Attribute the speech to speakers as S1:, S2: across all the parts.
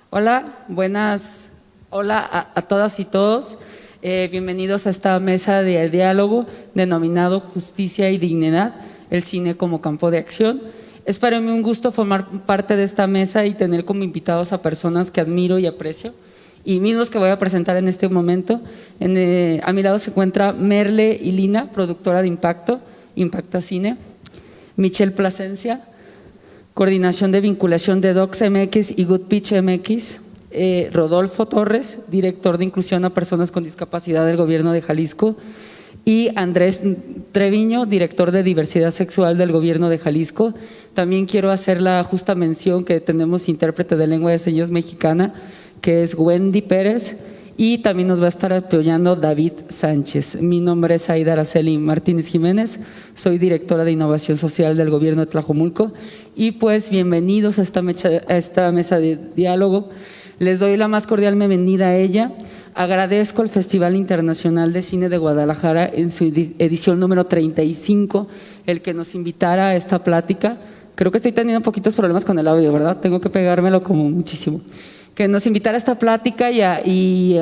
S1: Hola a todas y todos. Bienvenidos a esta mesa de diálogo denominado Justicia y Dignidad, el cine como campo de acción. Es para mí un gusto formar parte de esta mesa y tener como invitados a personas que admiro y aprecio, y mismos que voy a presentar en este momento. A mi lado se encuentra Merle y Lina, productora de Impacta Cine; Michelle Plasencia, coordinación de vinculación de Docs MX y Good Pitch MX; Rodolfo Torres, director de inclusión a personas con discapacidad del gobierno de Jalisco; y Andrés Treviño, director de diversidad sexual del gobierno de Jalisco. También quiero hacer la justa mención que tenemos intérprete de lengua de señas mexicana, que es Wendy Pérez, y también nos va a estar apoyando David Sánchez. Mi nombre es Aida Araceli Martínez Jiménez, soy directora de Innovación Social del Gobierno de Tlajomulco, y pues bienvenidos a esta mesa de diálogo. Les doy la más cordial bienvenida a ella. Agradezco al Festival Internacional de Cine de Guadalajara en su edición número 35 el que nos invitara a esta plática. Creo que estoy teniendo poquitos problemas con el audio, ¿verdad? Tengo que pegármelo como muchísimo. Que nos invitara a esta plática y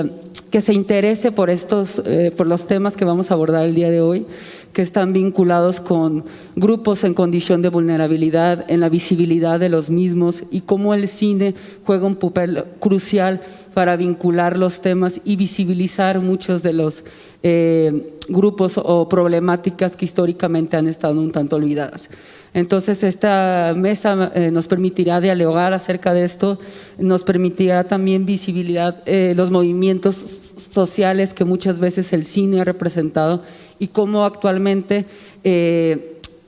S1: que se interese por los temas que vamos a abordar el día de hoy, que están vinculados con grupos en condición de vulnerabilidad, en la visibilidad de los mismos, y cómo el cine juega un papel crucial para vincular los temas y visibilizar muchos de los grupos o problemáticas que históricamente han estado un tanto olvidadas. Entonces, esta mesa nos permitirá dialogar acerca de esto, nos permitirá también visibilidad los movimientos sociales que muchas veces el cine ha representado, y cómo actualmente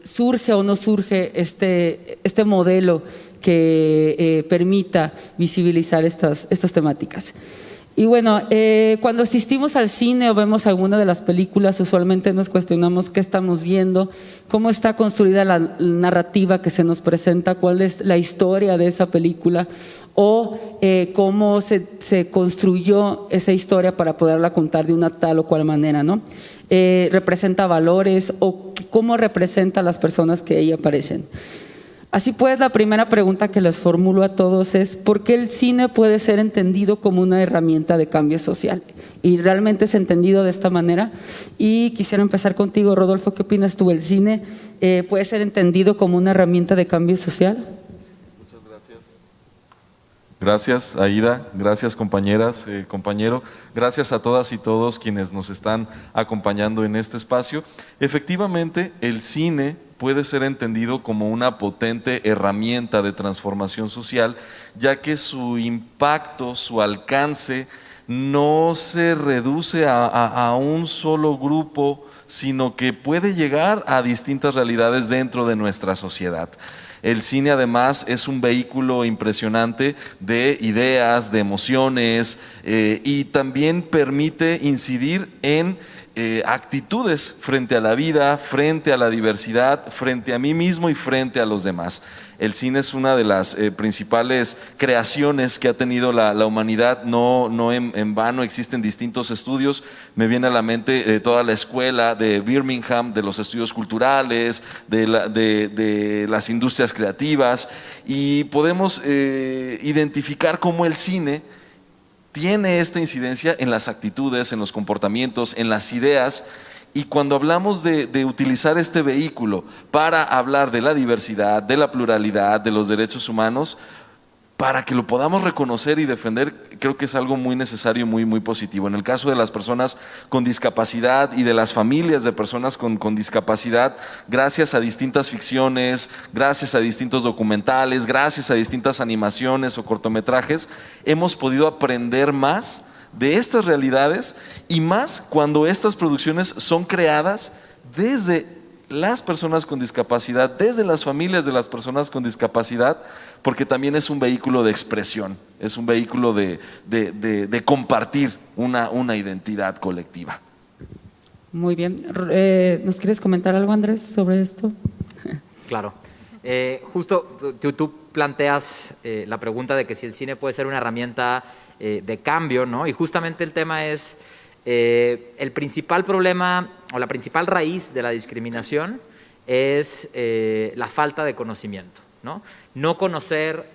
S1: surge o no surge este modelo que permita visibilizar estas temáticas. Y bueno, cuando asistimos al cine o vemos alguna de las películas, usualmente nos cuestionamos qué estamos viendo, cómo está construida la narrativa que se nos presenta, cuál es la historia de esa película, o cómo se construyó esa historia para poderla contar de una tal o cual manera, ¿no? Representa valores, o cómo representa a las personas que ahí aparecen. Así pues, la primera pregunta que les formulo a todos es: ¿por qué el cine puede ser entendido como una herramienta de cambio social? ¿Y realmente es entendido de esta manera? Y quisiera empezar contigo, Rodolfo. ¿Qué opinas tú? ¿El cine puede ser entendido como una herramienta de cambio social?
S2: Muchas gracias. Gracias, Aida. Gracias, compañeras, compañero. Gracias a todas y todos quienes nos están acompañando en este espacio. Efectivamente, el cine puede ser entendido como una potente herramienta de transformación social, ya que su impacto, su alcance, no se reduce a un solo grupo, sino que puede llegar a distintas realidades dentro de nuestra sociedad. El cine además es un vehículo impresionante de ideas, de emociones, y también permite incidir en actitudes frente a la vida, frente a la diversidad, frente a mí mismo y frente a los demás. El cine es una de las principales creaciones que ha tenido la humanidad, no en vano existen distintos estudios. Me viene a la mente toda la escuela de Birmingham, de los estudios culturales, de las industrias creativas, y podemos identificar cómo el cine tiene esta incidencia en las actitudes, en los comportamientos, en las ideas. Y cuando hablamos de utilizar este vehículo para hablar de la diversidad, de la pluralidad, de los derechos humanos, para que lo podamos reconocer y defender, creo que es algo muy necesario y muy positivo. En el caso de las personas con discapacidad y de las familias de personas con discapacidad, gracias a distintas ficciones, gracias a distintos documentales, gracias a distintas animaciones o cortometrajes, hemos podido aprender más de estas realidades, y más cuando estas producciones son creadas desde las personas con discapacidad, desde las familias de las personas con discapacidad, porque también es un vehículo de expresión, es un vehículo de compartir una identidad colectiva.
S1: Muy bien. ¿Nos quieres comentar algo, Andrés, sobre esto?
S3: Claro. Justo tú planteas la pregunta de que si el cine puede ser una herramienta de cambio, ¿no? Y justamente el tema es el principal problema o la principal raíz de la discriminación es la falta de conocimiento, ¿no? No conocer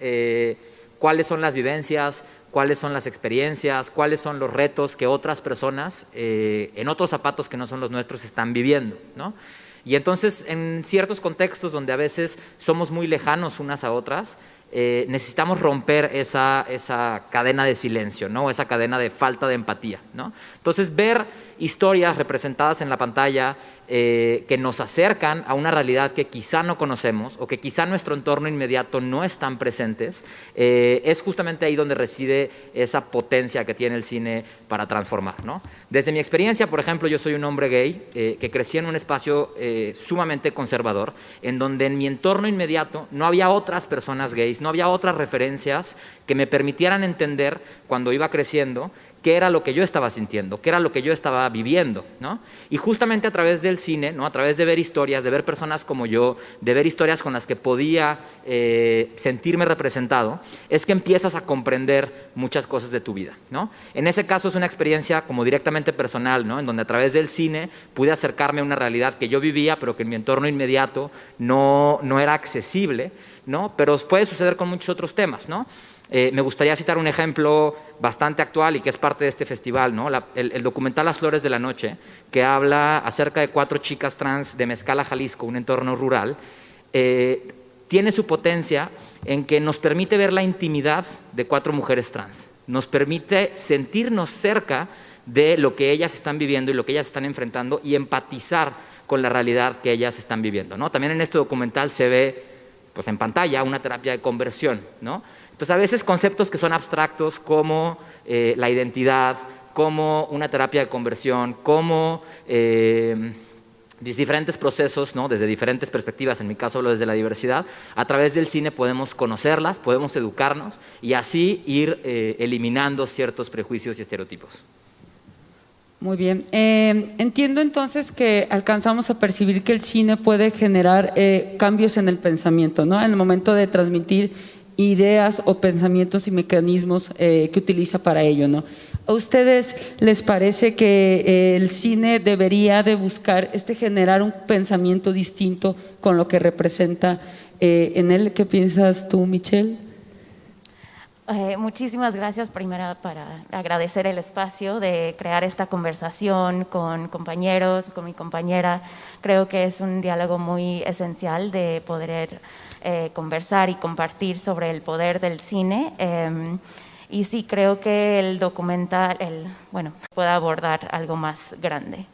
S3: cuáles son las vivencias, cuáles son las experiencias, cuáles son los retos que otras personas en otros zapatos que no son los nuestros están viviendo, ¿no? Y entonces, en ciertos contextos donde a veces somos muy lejanos unas a otras, necesitamos romper esa cadena de silencio, ¿no? Esa cadena de falta de empatía, ¿no? Entonces, ver historias representadas en la pantalla que nos acercan a una realidad que quizá no conocemos o que quizá en nuestro entorno inmediato no están presentes, es justamente ahí donde reside esa potencia que tiene el cine para transformar, ¿no? Desde mi experiencia, por ejemplo, yo soy un hombre gay que crecí en un espacio sumamente conservador, en donde en mi entorno inmediato no había otras personas gays, no había otras referencias que me permitieran entender cuando iba creciendo qué era lo que yo estaba sintiendo, qué era lo que yo estaba viviendo, ¿no? Y justamente a través del cine, ¿no? A través de ver historias, de ver personas como yo, de ver historias con las que podía sentirme representado, es que empiezas a comprender muchas cosas de tu vida, ¿no? En ese caso es una experiencia como directamente personal, ¿no? En donde a través del cine pude acercarme a una realidad que yo vivía, pero que en mi entorno inmediato no era accesible, ¿no? Pero puede suceder con muchos otros temas, ¿no? Me gustaría citar un ejemplo bastante actual y que es parte de este festival, ¿no? El documental Las Flores de la Noche, que habla acerca de 4 chicas trans de Mezcala, Jalisco, un entorno rural, tiene su potencia en que nos permite ver la intimidad de 4 mujeres trans, nos permite sentirnos cerca de lo que ellas están viviendo y lo que ellas están enfrentando y empatizar con la realidad que ellas están viviendo, ¿no? También en este documental se ve, pues, en pantalla una terapia de conversión, ¿no? Entonces, a veces conceptos que son abstractos como la identidad, como una terapia de conversión, como diferentes procesos, ¿no? Desde diferentes perspectivas, en mi caso hablo desde la diversidad, a través del cine podemos conocerlas, podemos educarnos y así ir eliminando ciertos prejuicios y estereotipos.
S1: Muy bien. Entiendo entonces que alcanzamos a percibir que el cine puede generar cambios en el pensamiento, ¿no? En el momento de transmitir ideas o pensamientos y mecanismos que utiliza para ello, ¿no? ¿A ustedes les parece que el cine debería de buscar generar un pensamiento distinto con lo que representa en él? ¿Qué piensas tú, Michelle?
S4: Muchísimas gracias primero para agradecer el espacio de crear esta conversación con compañeros, con mi compañera. Creo que es un diálogo muy esencial de poder conversar y compartir sobre el poder del cine. Y sí, creo que el documental, puede abordar algo más grande.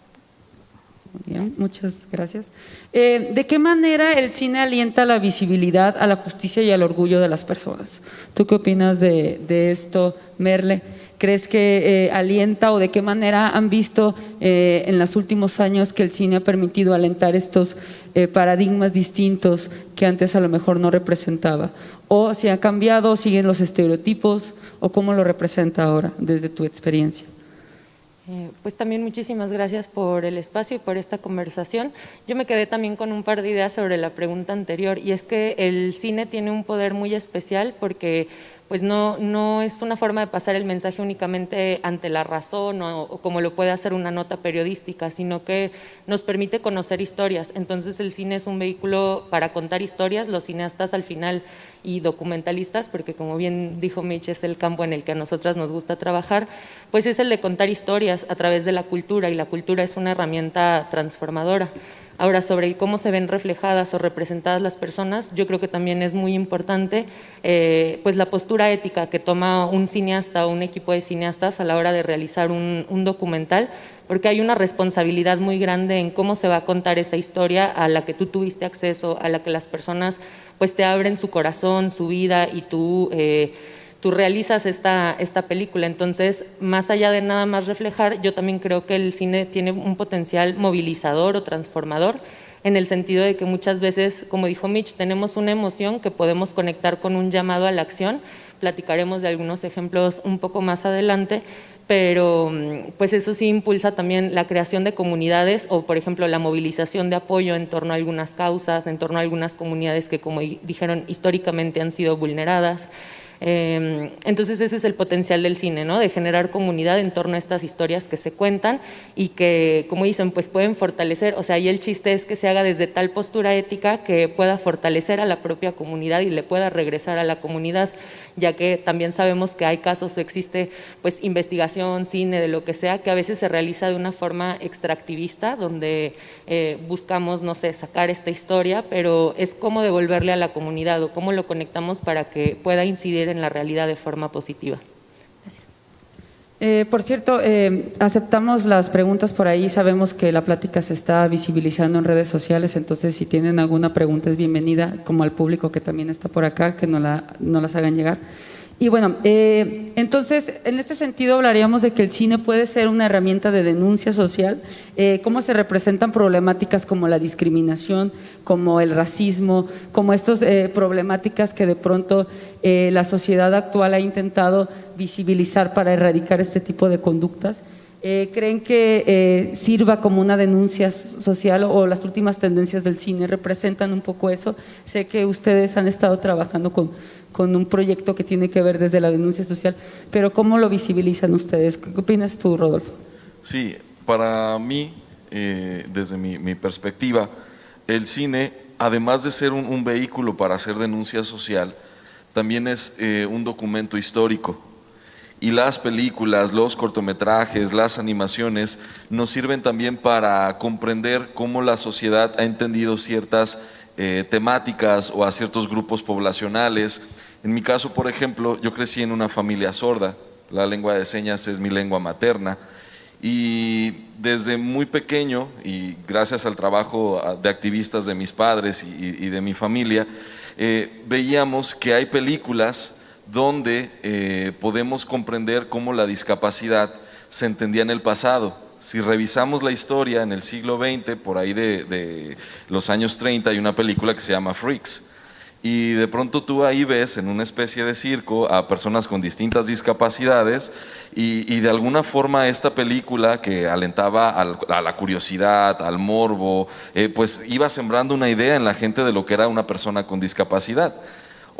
S1: Bien, muchas gracias. ¿De qué manera el cine alienta la visibilidad, a la justicia y al orgullo de las personas? ¿Tú qué opinas de esto, Merle? ¿Crees que alienta o de qué manera han visto en los últimos años que el cine ha permitido alentar estos paradigmas distintos que antes a lo mejor no representaba? ¿O si ha cambiado, siguen los estereotipos o cómo lo representa ahora desde tu experiencia?
S5: Pues también muchísimas gracias por el espacio y por esta conversación. Yo me quedé también con un par de ideas sobre la pregunta anterior, y es que el cine tiene un poder muy especial porque pues no es una forma de pasar el mensaje únicamente ante la razón o como lo puede hacer una nota periodística, sino que nos permite conocer historias. Entonces el cine es un vehículo para contar historias. Los cineastas al final y documentalistas, porque como bien dijo Mitch, es el campo en el que a nosotras nos gusta trabajar, pues es el de contar historias a través de la cultura, y la cultura es una herramienta transformadora. Ahora, sobre el cómo se ven reflejadas o representadas las personas, yo creo que también es muy importante pues la postura ética que toma un cineasta o un equipo de cineastas a la hora de realizar un documental, porque hay una responsabilidad muy grande en cómo se va a contar esa historia a la que tú tuviste acceso, a la que las personas pues te abren su corazón, su vida, y tú realizas esta película. Entonces, más allá de nada más reflejar, yo también creo que el cine tiene un potencial movilizador o transformador, en el sentido de que muchas veces, como dijo Mitch, tenemos una emoción que podemos conectar con un llamado a la acción. Platicaremos de algunos ejemplos un poco más adelante, pero pues eso sí impulsa también la creación de comunidades o, por ejemplo, la movilización de apoyo en torno a algunas causas, en torno a algunas comunidades que, como dijeron, históricamente han sido vulneradas. Entonces ese es el potencial del cine, ¿no? De generar comunidad en torno a estas historias que se cuentan y que, como dicen, pues pueden fortalecer, o sea, y el chiste es que se haga desde tal postura ética que pueda fortalecer a la propia comunidad y le pueda regresar a la comunidad, ya que también sabemos que hay casos o existe pues investigación, cine, de lo que sea, que a veces se realiza de una forma extractivista, donde buscamos, no sé, sacar esta historia, pero es cómo devolverle a la comunidad o cómo lo conectamos para que pueda incidir en la realidad de forma positiva.
S1: Por cierto, aceptamos las preguntas por ahí, sabemos que la plática se está visibilizando en redes sociales, entonces si tienen alguna pregunta es bienvenida, como al público que también está por acá, que no las hagan llegar. Y bueno, entonces, en este sentido hablaríamos de que el cine puede ser una herramienta de denuncia social, cómo se representan problemáticas como la discriminación, como el racismo, como estas problemáticas que de pronto la sociedad actual ha intentado visibilizar para erradicar este tipo de conductas. ¿Creen que sirva como una denuncia social o las últimas tendencias del cine representan un poco eso? Sé que ustedes han estado trabajando con un proyecto que tiene que ver desde la denuncia social, pero ¿cómo lo visibilizan ustedes? ¿Qué opinas tú, Rodolfo?
S2: Sí, para mí, desde mi perspectiva, el cine, además de ser un vehículo para hacer denuncia social, también es un documento histórico. Y las películas, los cortometrajes, las animaciones nos sirven también para comprender cómo la sociedad ha entendido ciertas temáticas o a ciertos grupos poblacionales. En mi caso, por ejemplo, yo crecí en una familia sorda, la lengua de señas es mi lengua materna, y desde muy pequeño, y gracias al trabajo de activistas de mis padres y de mi familia, veíamos que hay películas donde podemos comprender cómo la discapacidad se entendía en el pasado. Si revisamos la historia en el siglo XX, por ahí de los años 30, hay una película que se llama Freaks. Y de pronto tú ahí ves en una especie de circo a personas con distintas discapacidades y de alguna forma esta película que alentaba a la curiosidad, al morbo, pues iba sembrando una idea en la gente de lo que era una persona con discapacidad.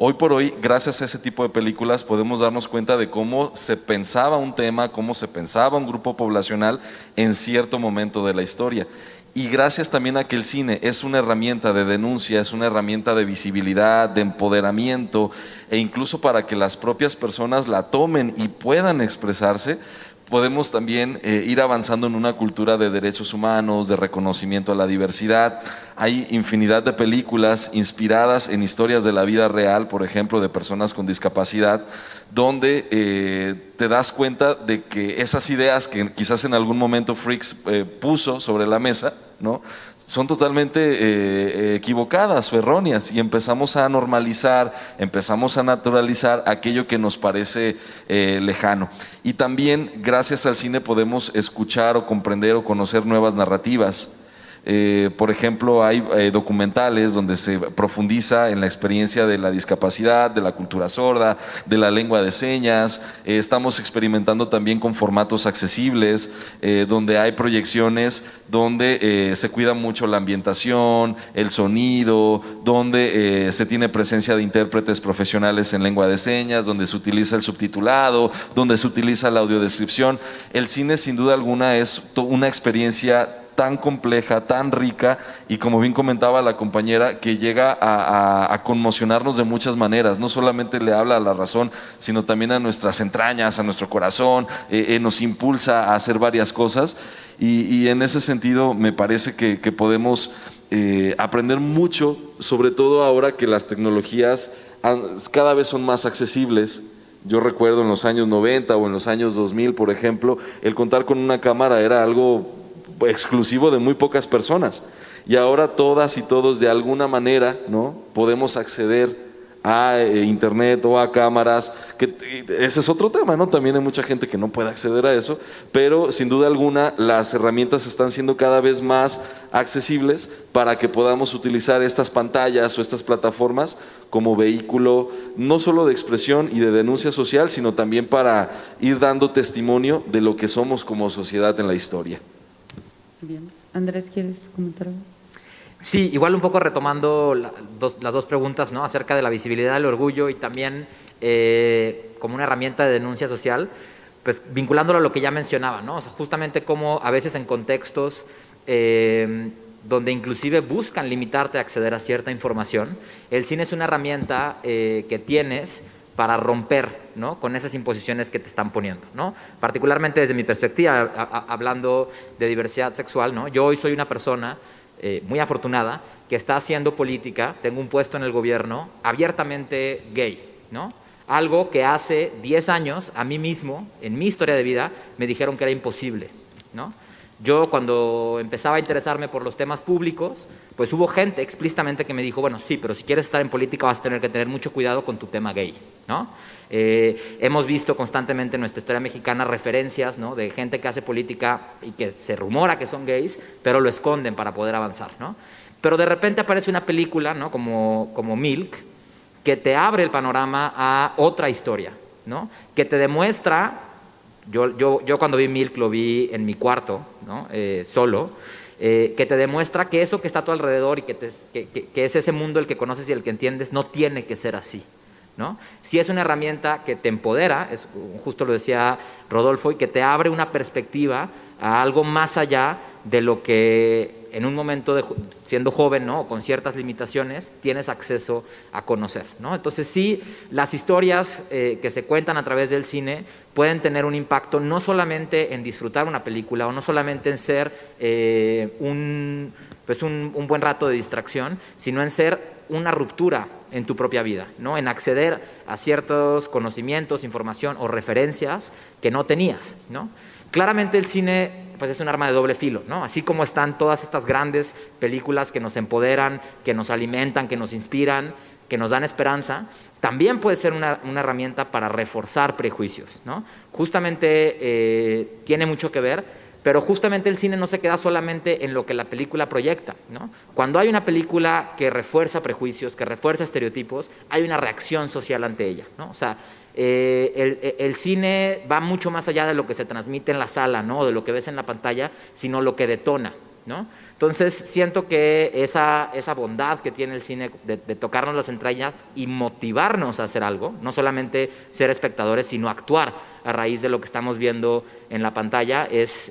S2: Hoy por hoy, gracias a ese tipo de películas, podemos darnos cuenta de cómo se pensaba un tema, cómo se pensaba un grupo poblacional en cierto momento de la historia. Y gracias también a que el cine es una herramienta de denuncia, es una herramienta de visibilidad, de empoderamiento, e incluso para que las propias personas la tomen y puedan expresarse, podemos también ir avanzando en una cultura de derechos humanos, de reconocimiento a la diversidad. Hay infinidad de películas inspiradas en historias de la vida real, por ejemplo, de personas con discapacidad, donde te das cuenta de que esas ideas que quizás en algún momento Freaks puso sobre la mesa, ¿no?, son totalmente equivocadas o erróneas, y empezamos a normalizar, empezamos a naturalizar aquello que nos parece lejano. Y también gracias al cine podemos escuchar o comprender o conocer nuevas narrativas. Por ejemplo, hay documentales donde se profundiza en la experiencia de la discapacidad, de la cultura sorda, de la lengua de señas. Estamos experimentando también con formatos accesibles, donde hay proyecciones, donde se cuida mucho la ambientación, el sonido, donde se tiene presencia de intérpretes profesionales en lengua de señas, donde se utiliza el subtitulado, donde se utiliza la audiodescripción. El cine, sin duda alguna, es una experiencia tan compleja, tan rica, y como bien comentaba la compañera, que llega a conmocionarnos de muchas maneras. No solamente le habla a la razón, sino también a nuestras entrañas, a nuestro corazón, nos impulsa a hacer varias cosas, y en ese sentido me parece que podemos aprender mucho, sobre todo ahora que las tecnologías cada vez son más accesibles. Yo recuerdo en los años 90 o en los años 2000, por ejemplo, el contar con una cámara era algo exclusivo de muy pocas personas, y ahora todas y todos de alguna manera, ¿no?, podemos acceder a internet o a cámaras, que ese es otro tema, ¿no? También hay mucha gente que no puede acceder a eso, pero sin duda alguna las herramientas están siendo cada vez más accesibles para que podamos utilizar estas pantallas o estas plataformas como vehículo no solo de expresión y de denuncia social, sino también para ir dando testimonio de lo que somos como sociedad en la historia.
S1: Bien. Andrés, ¿quieres comentar algo?
S3: Sí, igual un poco retomando las dos preguntas, ¿no?, acerca de la visibilidad del orgullo y también como una herramienta de denuncia social, pues vinculándolo a lo que ya mencionaba, ¿no? O sea, justamente como a veces en contextos donde inclusive buscan limitarte a acceder a cierta información, el cine es una herramienta que tienes para romper, ¿no?, con esas imposiciones que te están poniendo, ¿no? Particularmente desde mi perspectiva, hablando de diversidad sexual, ¿no? Yo hoy soy una persona muy afortunada que está haciendo política, tengo un puesto en el gobierno abiertamente gay, ¿no? Algo que hace 10 años a mí mismo, en mi historia de vida, me dijeron que era imposible, ¿no? Yo cuando empezaba a interesarme por los temas públicos, pues hubo gente explícitamente que me dijo, bueno, sí, pero si quieres estar en política vas a tener que tener mucho cuidado con tu tema gay, ¿no? Hemos visto constantemente en nuestra historia mexicana referencias, ¿no?, de gente que hace política y que se rumora que son gays, pero lo esconden para poder avanzar, ¿no? Pero de repente aparece una película, ¿no?, como Milk, que te abre el panorama a otra historia, ¿no?, que te demuestra. Yo cuando vi Milk lo vi en mi cuarto, ¿no?, solo, que te demuestra que eso que está a tu alrededor y que es ese mundo el que conoces y el que entiendes, no tiene que ser así, ¿no? Sí es una herramienta que te empodera, justo lo decía Rodolfo, y que te abre una perspectiva a algo más allá de lo que en un momento siendo joven, ¿no?, o con ciertas limitaciones, tienes acceso a conocer, ¿no? Entonces sí, las historias que se cuentan a través del cine pueden tener un impacto no solamente en disfrutar una película o no solamente en ser un buen rato de distracción, sino en ser una ruptura en tu propia vida, ¿no?, en acceder a ciertos conocimientos, información o referencias que no tenías, ¿no? Claramente el cine pues es un arma de doble filo, ¿no? Así como están todas estas grandes películas que nos empoderan, que nos alimentan, que nos inspiran, que nos dan esperanza, también puede ser una herramienta para reforzar prejuicios, ¿no? Justamente tiene mucho que ver, pero justamente el cine no se queda solamente en lo que la película proyecta, ¿no? Cuando hay una película que refuerza prejuicios, que refuerza estereotipos, hay una reacción social ante ella, ¿no? O sea, el cine va mucho más allá de lo que se transmite en la sala, ¿no?, o de lo que ves en la pantalla, sino lo que detona, ¿no? Entonces siento que esa bondad que tiene el cine de tocarnos las entrañas y motivarnos a hacer algo, no solamente ser espectadores, sino actuar a raíz de lo que estamos viendo en la pantalla, es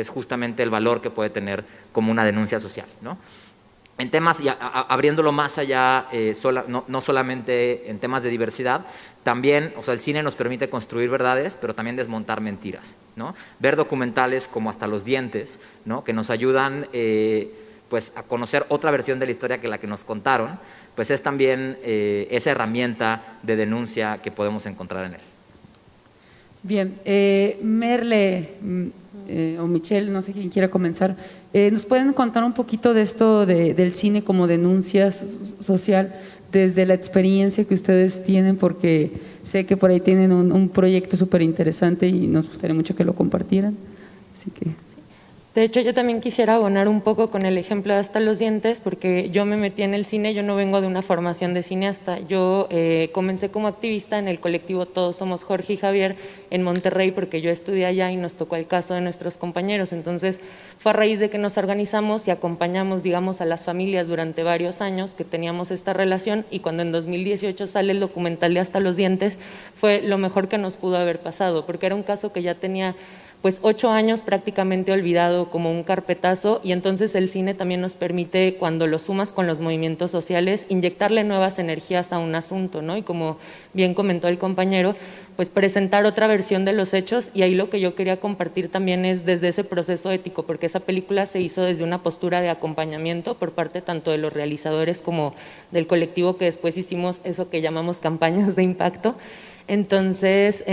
S3: justamente el valor que puede tener como una denuncia social, ¿no? En temas, y abriéndolo más allá, no solamente en temas de diversidad, también, o sea, el cine nos permite construir verdades, pero también desmontar mentiras, ¿no? Ver documentales como Hasta los dientes, ¿no?, que nos ayudan pues a conocer otra versión de la historia que la que nos contaron, pues es también esa herramienta de denuncia que podemos encontrar en él.
S1: Bien, Merle o Michelle, no sé quién quiera comenzar, ¿nos pueden contar un poquito de esto del cine como denuncia social desde la experiencia que ustedes tienen? Porque sé que por ahí tienen un proyecto súper interesante y nos gustaría mucho que lo compartieran. Así que…
S5: De hecho, yo también quisiera abonar un poco con el ejemplo de Hasta los dientes, porque yo me metí en el cine, yo no vengo de una formación de cineasta. Yo comencé como activista en el colectivo Todos Somos Jorge y Javier en Monterrey, porque yo estudié allá y nos tocó el caso de nuestros compañeros. Entonces, fue a raíz de que nos organizamos y acompañamos, digamos, a las familias durante varios años que teníamos esta relación, y cuando en 2018 sale el documental de Hasta los dientes, fue lo mejor que nos pudo haber pasado, porque era un caso que ya tenía pues 8 años prácticamente olvidado como un carpetazo, y entonces el cine también nos permite, cuando lo sumas con los movimientos sociales, inyectarle nuevas energías a un asunto, ¿no? Y como bien comentó el compañero, pues presentar otra versión de los hechos, y ahí lo que yo quería compartir también es desde ese proceso ético, porque esa película se hizo desde una postura de acompañamiento por parte tanto de los realizadores como del colectivo, que después hicimos eso que llamamos campañas de impacto. Entonces,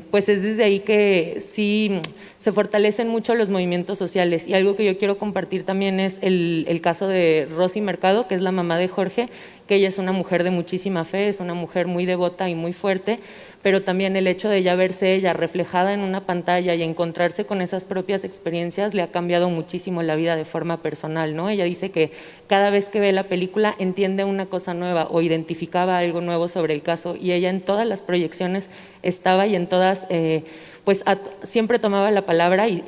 S5: pues es desde ahí que sí se fortalecen mucho los movimientos sociales. Y algo que yo quiero compartir también es el caso de Rosy Mercado, que es la mamá de Jorge, que ella es una mujer de muchísima fe, es una mujer muy devota y muy fuerte, pero también el hecho de ya verse ella reflejada en una pantalla y encontrarse con esas propias experiencias le ha cambiado muchísimo la vida de forma personal, ¿no? Ella dice que cada vez que ve la película entiende una cosa nueva o identificaba algo nuevo sobre el caso, y ella en todas las proyecciones estaba, y en todas pues siempre tomaba la palabra y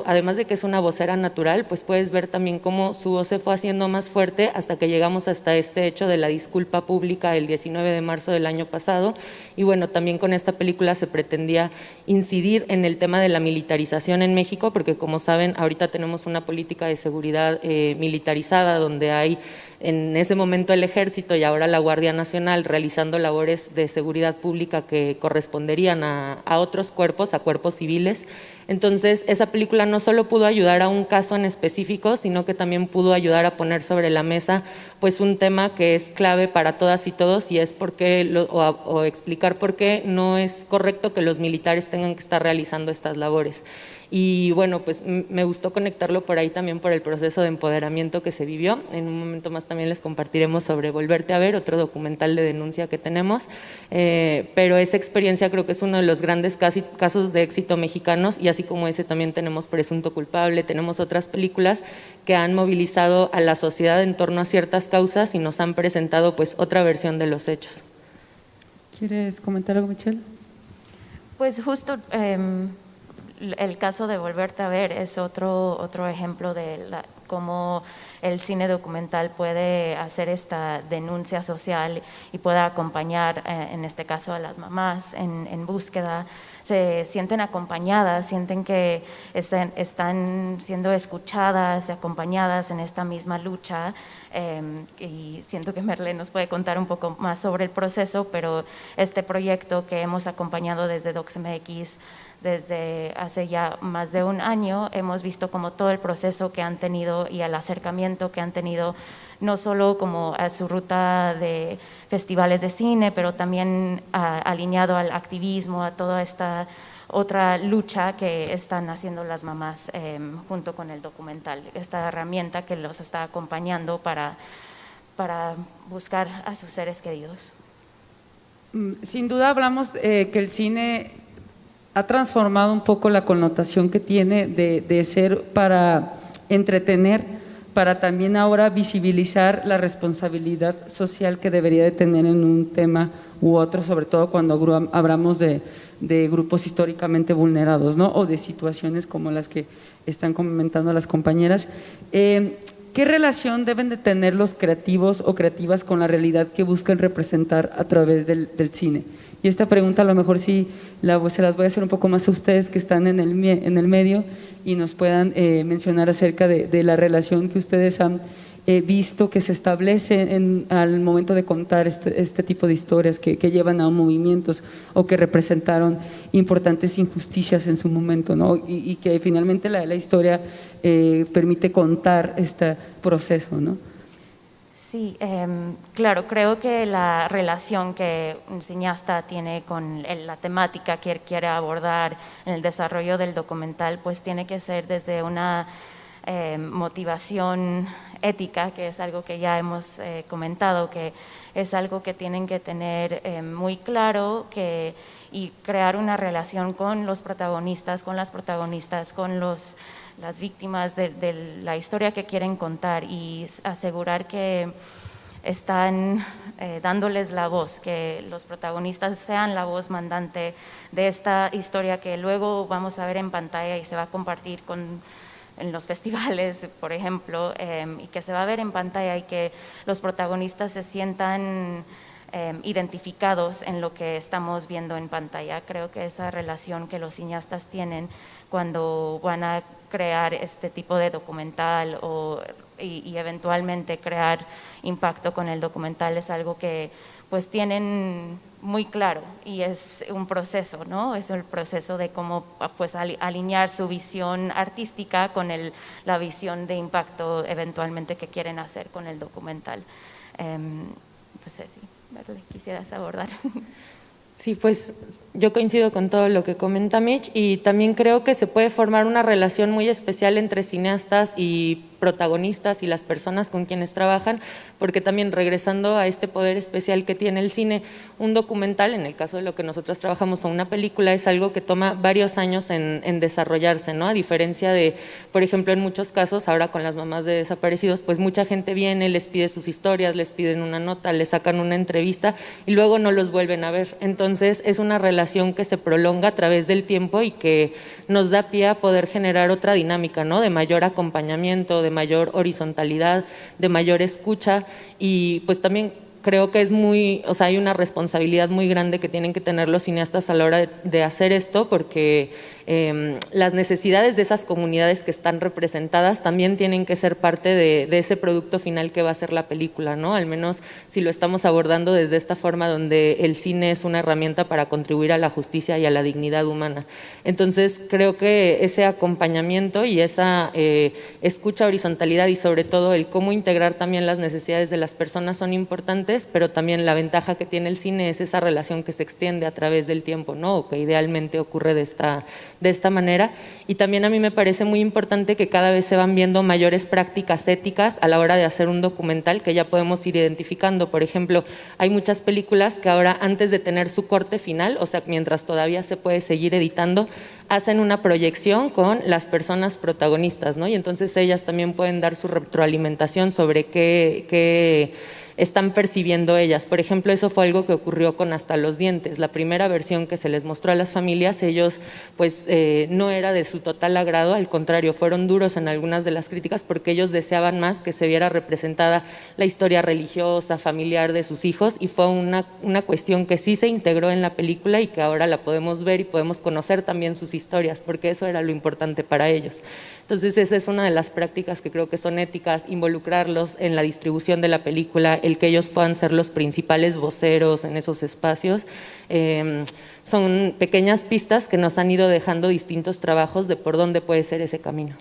S5: además de que es una vocera natural, pues puedes ver también cómo su voz se fue haciendo más fuerte hasta que llegamos hasta este hecho de la disculpa pública el 19 de marzo del año pasado. Y bueno, también con esta película se pretendía incidir en el tema de la militarización en México, porque como saben, ahorita tenemos una política de seguridad militarizada donde hay en ese momento el Ejército y ahora la Guardia Nacional realizando labores de seguridad pública que corresponderían a otros cuerpos, a cuerpos civiles. Entonces, esa película no solo pudo ayudar a un caso en específico, sino que también pudo ayudar a poner sobre la mesa pues un tema que es clave para todas y todos, y es por qué, o explicar por qué no es correcto que los militares tengan que estar realizando estas labores. Y bueno, pues me gustó conectarlo por ahí también por el proceso de empoderamiento que se vivió. En un momento más también les compartiremos sobre Volverte a Ver, otro documental de denuncia que tenemos, pero esa experiencia creo que es uno de los grandes casos de éxito mexicanos, y así como ese también tenemos Presunto Culpable, tenemos otras películas que han movilizado a la sociedad en torno a ciertas causas y nos han presentado pues otra versión de los hechos.
S1: ¿Quieres comentar algo, Michelle?
S4: Pues justo el caso de Volverte a Ver es otro ejemplo de cómo el cine documental puede hacer esta denuncia social y puede acompañar, en este caso, a las mamás en búsqueda. Se sienten acompañadas, sienten que están siendo escuchadas y acompañadas en esta misma lucha, y siento que Merle nos puede contar un poco más sobre el proceso, pero este proyecto que hemos acompañado desde DocsMX desde hace ya más de un año, hemos visto como todo el proceso que han tenido y el acercamiento que han tenido, no solo como a su ruta de festivales de cine, pero también alineado al activismo, a toda esta otra lucha que están haciendo las mamás junto con el documental, esta herramienta que los está acompañando para buscar a sus seres queridos.
S1: Sin duda hablamos que el cine ha transformado un poco la connotación que tiene de ser para entretener, para también ahora visibilizar la responsabilidad social que debería de tener en un tema u otro, sobre todo cuando hablamos de grupos históricamente vulnerados, ¿no? O de situaciones como las que están comentando las compañeras. ¿Qué relación deben de tener los creativos o creativas con la realidad que buscan representar a través del cine? Y esta pregunta a lo mejor sí se las voy a hacer un poco más a ustedes que están en el medio y nos puedan mencionar acerca de la relación que ustedes han visto que se establece al momento de contar este tipo de historias que llevan a movimientos o que representaron importantes injusticias en su momento, ¿no? Y que finalmente la historia permite contar este proceso, ¿no?
S4: Sí, claro, creo que la relación que un cineasta tiene con la temática que quiere abordar en el desarrollo del documental, pues tiene que ser desde una motivación ética, que es algo que ya hemos comentado, que es algo que tienen que tener muy claro y crear una relación con los protagonistas, con las protagonistas, con las víctimas de la historia que quieren contar, y asegurar que están dándoles la voz, que los protagonistas sean la voz mandante de esta historia que luego vamos a ver en pantalla y se va a compartir en los festivales, por ejemplo, y que se va a ver en pantalla, y que los protagonistas se sientan identificados en lo que estamos viendo en pantalla. Creo que esa relación que los cineastas tienen cuando van a crear este tipo de documental y eventualmente crear impacto con el documental es algo que pues tienen muy claro, y es un proceso, ¿no? Es el proceso de cómo pues alinear su visión artística con la visión de impacto eventualmente que quieren hacer con el documental. Entonces, sí, Merle, quisieras abordar.
S5: Sí, pues yo coincido con todo lo que comenta Mitch, y también creo que se puede formar una relación muy especial entre cineastas y protagonistas y las personas con quienes trabajan, porque también regresando a este poder especial que tiene el cine, un documental, en el caso de lo que nosotros trabajamos, o una película, es algo que toma varios años en desarrollarse, ¿no? A diferencia de, por ejemplo, en muchos casos, ahora con las mamás de desaparecidos, pues mucha gente viene, les pide sus historias, les piden una nota, les sacan una entrevista y luego no los vuelven a ver. Entonces es una relación que se prolonga a través del tiempo y que nos da pie a poder generar otra dinámica, ¿no? De mayor acompañamiento, de mayor horizontalidad, de mayor escucha, y pues también creo que es muy, o sea, hay una responsabilidad muy grande que tienen que tener los cineastas a la hora de hacer esto, porque las necesidades de esas comunidades que están representadas también tienen que ser parte de ese producto final que va a ser la película, ¿no? Al menos si lo estamos abordando desde esta forma donde el cine es una herramienta para contribuir a la justicia y a la dignidad humana. Entonces creo que ese acompañamiento y esa escucha, horizontalidad y sobre todo el cómo integrar también las necesidades de las personas son importantes, pero también la ventaja que tiene el cine es esa relación que se extiende a través del tiempo, ¿no? O que idealmente ocurre de esta manera. Y también a mí me parece muy importante que cada vez se van viendo mayores prácticas éticas a la hora de hacer un documental que ya podemos ir identificando. Por ejemplo, hay muchas películas que ahora, antes de tener su corte final, o sea, mientras todavía se puede seguir editando, hacen una proyección con las personas protagonistas, ¿no? Y entonces ellas también pueden dar su retroalimentación sobre qué están percibiendo ellas. Por ejemplo, eso fue algo que ocurrió con Hasta los dientes. La primera versión que se les mostró a las familias, ellos pues no era de su total agrado, al contrario, fueron duros en algunas de las críticas porque ellos deseaban más que se viera representada la historia religiosa, familiar de sus hijos, y fue una cuestión que sí se integró en la película y que ahora la podemos ver y podemos conocer también sus historias, porque eso era lo importante para ellos. Entonces esa es una de las prácticas que creo que son éticas, involucrarlos en la distribución de la película, el que ellos puedan ser los principales voceros en esos espacios. Son pequeñas pistas que nos han ido dejando distintos trabajos de por dónde puede ser ese camino.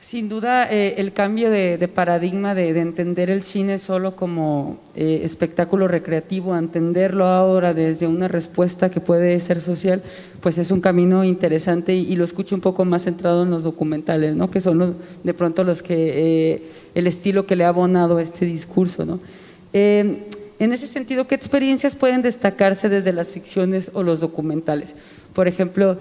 S1: Sin duda, el cambio de paradigma de entender el cine solo como espectáculo recreativo, a entenderlo ahora desde una respuesta que puede ser social, pues es un camino interesante y lo escucho un poco más centrado en los documentales, ¿no? Que son de pronto los que el estilo que le ha abonado a este discurso, ¿no? En ese sentido, ¿qué experiencias pueden destacarse desde las ficciones o los documentales? Por ejemplo,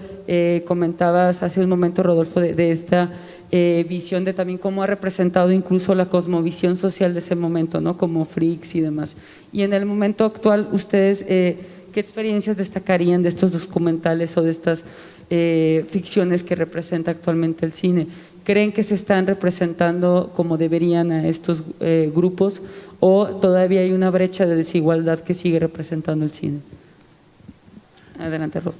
S1: comentabas hace un momento, Rodolfo, de esta visión de también cómo ha representado incluso la cosmovisión social de ese momento, ¿no? Como Freaks y demás. Y en el momento actual, ustedes, ¿qué experiencias destacarían de estos documentales o de estas ficciones que representa actualmente el cine? ¿Creen que se están representando como deberían a estos grupos o todavía hay una brecha de desigualdad que sigue representando el cine? Adelante, Rob.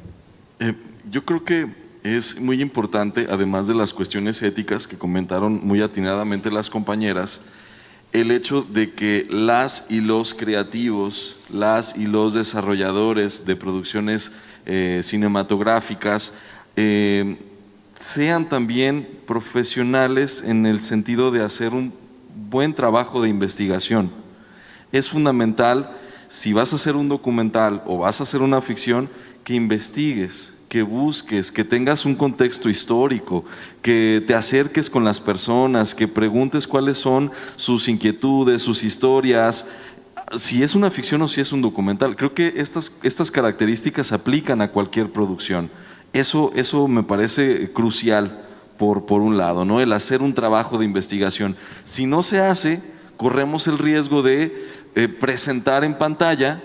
S2: Yo creo que es muy importante, además de las cuestiones éticas que comentaron muy atinadamente las compañeras, el hecho de que las y los creativos, las y los desarrolladores de producciones cinematográficas sean también profesionales en el sentido de hacer un buen trabajo de investigación. Es fundamental, si vas a hacer un documental o vas a hacer una ficción, que investigues, que busques, que tengas un contexto histórico, que te acerques con las personas, que preguntes cuáles son sus inquietudes, sus historias, si es una ficción o si es un documental. Creo que estas características aplican a cualquier producción. Eso me parece crucial por un lado, ¿no? El hacer un trabajo de investigación. Si no se hace, corremos el riesgo de presentar en pantalla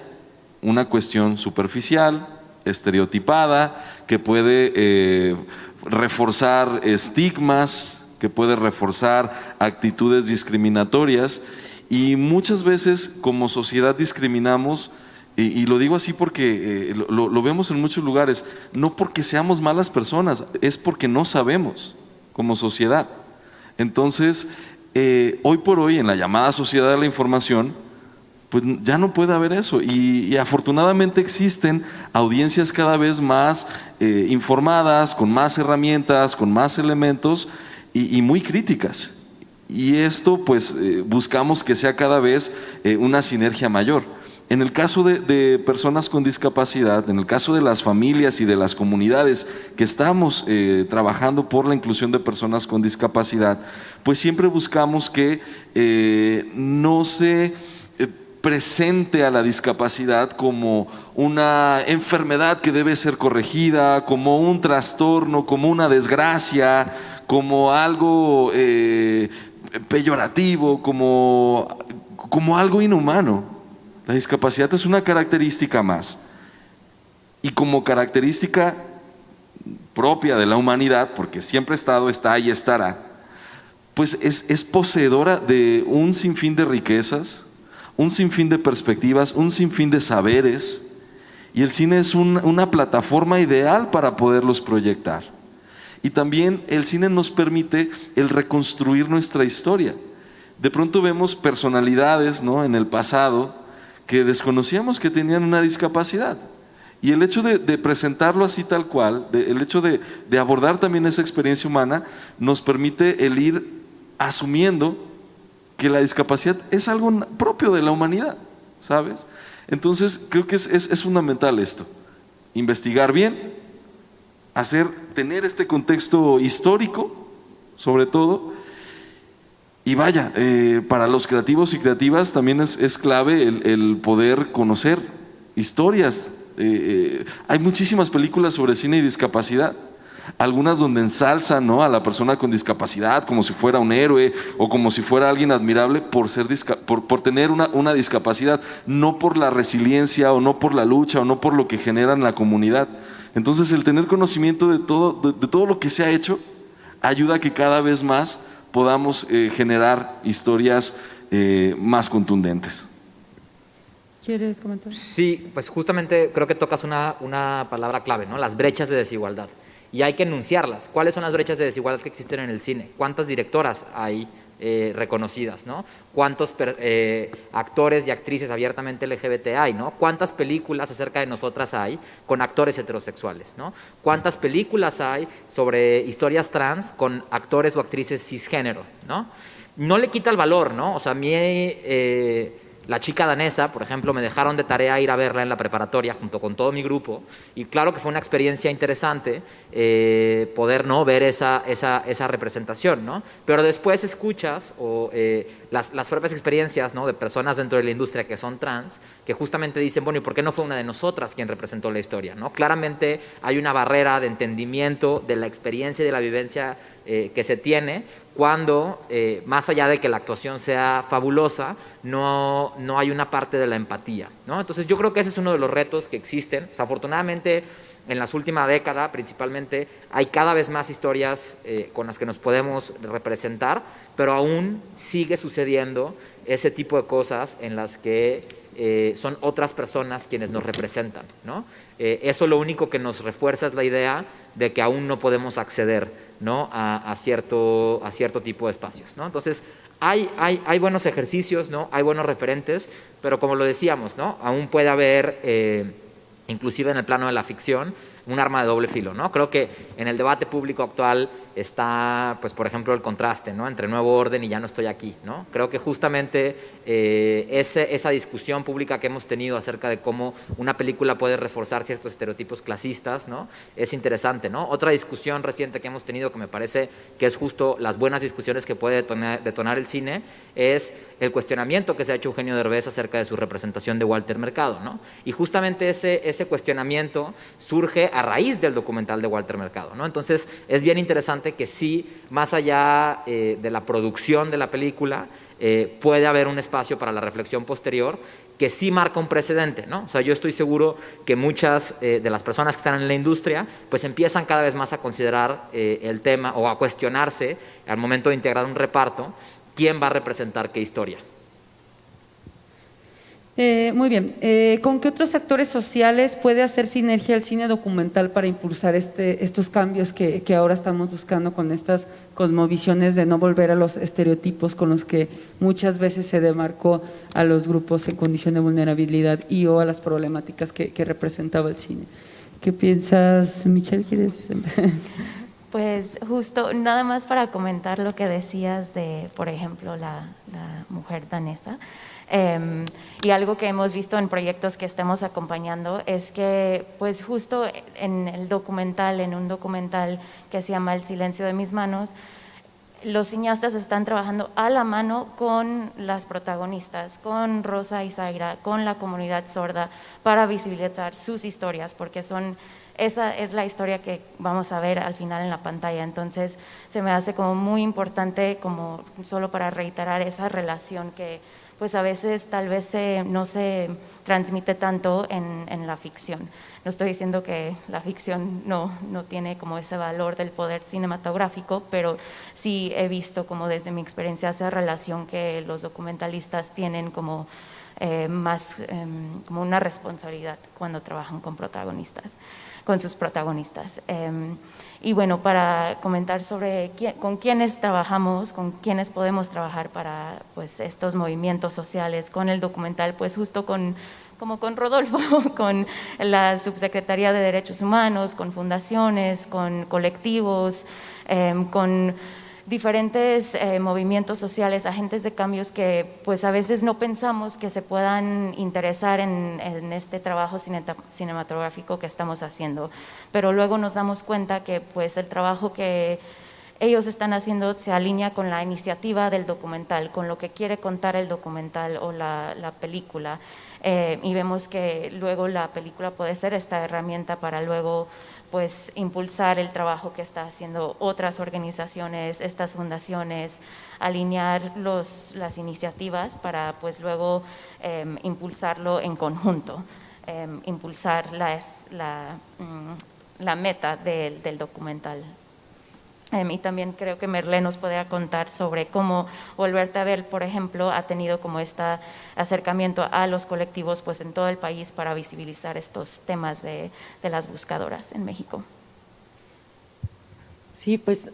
S2: una cuestión superficial, estereotipada, que puede reforzar estigmas, que puede reforzar actitudes discriminatorias, y muchas veces como sociedad discriminamos, y lo digo así porque lo vemos en muchos lugares, no porque seamos malas personas, es porque no sabemos como sociedad. Entonces, hoy por hoy en la llamada sociedad de la información, pues ya no puede haber eso, y afortunadamente existen audiencias cada vez más informadas, con más herramientas, con más elementos y muy críticas, y esto pues buscamos que sea cada vez una sinergia mayor. En el caso de personas con discapacidad, en el caso de las familias y de las comunidades que estamos trabajando por la inclusión de personas con discapacidad, pues siempre buscamos que no se presente a la discapacidad como una enfermedad que debe ser corregida, como un trastorno, como una desgracia, como algo peyorativo, como algo inhumano. La discapacidad es una característica más. Y como característica propia de la humanidad, porque siempre ha estado, está y estará, pues es poseedora de un sinfín de riquezas, un sinfín de perspectivas, un sinfín de saberes, y el cine es una plataforma ideal para poderlos proyectar. Y también el cine nos permite el reconstruir nuestra historia. De pronto vemos personalidades, ¿no?, en el pasado que desconocíamos que tenían una discapacidad. Y el hecho de presentarlo así tal cual, el hecho de abordar también esa experiencia humana, nos permite el ir asumiendo que la discapacidad es algo propio de la humanidad, ¿sabes? Entonces creo que es fundamental esto, investigar bien, tener este contexto histórico, sobre todo. Y vaya, para los creativos y creativas también es clave el poder conocer historias. Hay muchísimas películas sobre cine y discapacidad, algunas donde ensalzan, ¿no?, a la persona con discapacidad como si fuera un héroe o como si fuera alguien admirable por tener una discapacidad, no por la resiliencia o no por la lucha o no por lo que generan en la comunidad. Entonces el tener conocimiento de todo lo que se ha hecho ayuda a que cada vez más podamos generar historias más contundentes.
S1: ¿Quieres comentar?
S3: Sí, pues justamente creo que tocas una palabra clave, ¿no? Las brechas de desigualdad. Y hay que enunciarlas. ¿Cuáles son las brechas de desigualdad que existen en el cine? ¿Cuántas directoras hay reconocidas, ¿no? ¿Cuántos actores y actrices abiertamente LGBT hay, ¿no? ¿Cuántas películas acerca de nosotras hay con actores heterosexuales, ¿no? ¿Cuántas películas hay sobre historias trans con actores o actrices cisgénero, ¿no? No le quita el valor, ¿no? O sea, a mí La chica danesa, por ejemplo, me dejaron de tarea ir a verla en la preparatoria junto con todo mi grupo, y claro que fue una experiencia interesante poder, ¿no?, ver esa representación, ¿no? Pero después escuchas las propias experiencias, ¿no?, de personas dentro de la industria que son trans, que justamente dicen, bueno, ¿y por qué no fue una de nosotras quien representó la historia, ¿no? Claramente hay una barrera de entendimiento de la experiencia y de la vivencia que se tiene cuando, más allá de que la actuación sea fabulosa, no hay una parte de la empatía, ¿no? Entonces yo creo que ese es uno de los retos que existen. O sea, afortunadamente, en las últimas décadas, principalmente, hay cada vez más historias con las que nos podemos representar, pero aún sigue sucediendo ese tipo de cosas en las que son otras personas quienes nos representan, ¿no? Eso lo único que nos refuerza es la idea de que aún no podemos acceder, ¿no?, a cierto tipo de espacios, ¿no? Entonces, hay buenos ejercicios, ¿no?, hay buenos referentes, pero como lo decíamos, ¿no?, aún puede haber, inclusive en el plano de la ficción, un arma de doble filo, ¿no? Creo que en el debate público actual está, pues, por ejemplo, el contraste, ¿no?, entre Nuevo Orden y Ya no estoy aquí, ¿no? Creo que justamente esa discusión pública que hemos tenido acerca de cómo una película puede reforzar ciertos estereotipos clasistas, ¿no?, es interesante, ¿no? Otra discusión reciente que hemos tenido, que me parece que es justo las buenas discusiones que puede detonar el cine, es el cuestionamiento que se ha hecho Eugenio Derbez acerca de su representación de Walter Mercado, ¿no? Y justamente ese cuestionamiento surge a raíz del documental de Walter Mercado, ¿no? Entonces es bien interesante que sí, más allá de la producción de la película, puede haber un espacio para la reflexión posterior que sí marca un precedente, ¿no? O sea, yo estoy seguro que muchas de las personas que están en la industria pues empiezan cada vez más a considerar el tema o a cuestionarse al momento de integrar un reparto quién va a representar qué historia.
S1: Muy bien. ¿Con qué otros actores sociales puede hacer sinergia el cine documental para impulsar estos cambios que ahora estamos buscando con estas cosmovisiones de no volver a los estereotipos con los que muchas veces se demarcó a los grupos en condición de vulnerabilidad o a las problemáticas que representaba el cine? ¿Qué piensas, Michelle? ¿Quieres?
S4: Pues justo, nada más para comentar lo que decías de, por ejemplo, la mujer danesa. Y algo que hemos visto en proyectos que estamos acompañando es que pues justo en un documental que se llama El silencio de mis manos, los cineastas están trabajando a la mano con las protagonistas, con Rosa y Zaira, con la comunidad sorda, para visibilizar sus historias, porque esa es la historia que vamos a ver al final en la pantalla. Entonces se me hace como muy importante, como solo para reiterar esa relación que pues a veces tal vez no se transmite tanto en la ficción. No estoy diciendo que la ficción no tiene como ese valor del poder cinematográfico, pero sí he visto como desde mi experiencia esa relación que los documentalistas tienen como más como una responsabilidad cuando trabajan con sus protagonistas. Y bueno, para comentar sobre con quiénes trabajamos, con quiénes podemos trabajar para pues, estos movimientos sociales con el documental, pues justo como con Rodolfo, con la Subsecretaría de Derechos Humanos, con fundaciones, con colectivos, con diferentes movimientos sociales, agentes de cambios que pues a veces no pensamos que se puedan interesar en este trabajo cinematográfico que estamos haciendo, pero luego nos damos cuenta que pues el trabajo que ellos están haciendo se alinea con la iniciativa del documental, con lo que quiere contar el documental o la película, y vemos que luego la película puede ser esta herramienta para luego pues impulsar el trabajo que está haciendo otras organizaciones, estas fundaciones, alinear las iniciativas para pues luego impulsarlo en conjunto, impulsar la meta del documental. Y también creo que Merlé nos podría contar sobre cómo Volverte a Ver, por ejemplo, ha tenido como este acercamiento a los colectivos pues, en todo el país para visibilizar estos temas de las buscadoras en México.
S5: Sí, pues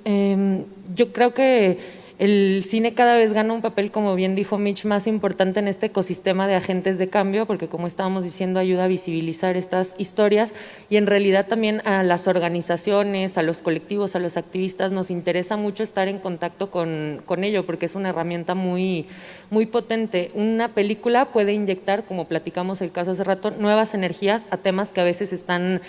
S5: yo creo que el cine cada vez gana un papel, como bien dijo Mitch, más importante en este ecosistema de agentes de cambio, porque como estábamos diciendo, ayuda a visibilizar estas historias y en realidad también a las organizaciones, a los colectivos, a los activistas, nos interesa mucho estar en contacto con ello, porque es una herramienta muy, muy potente. Una película puede inyectar, como platicamos el caso hace rato, nuevas energías a temas que a veces están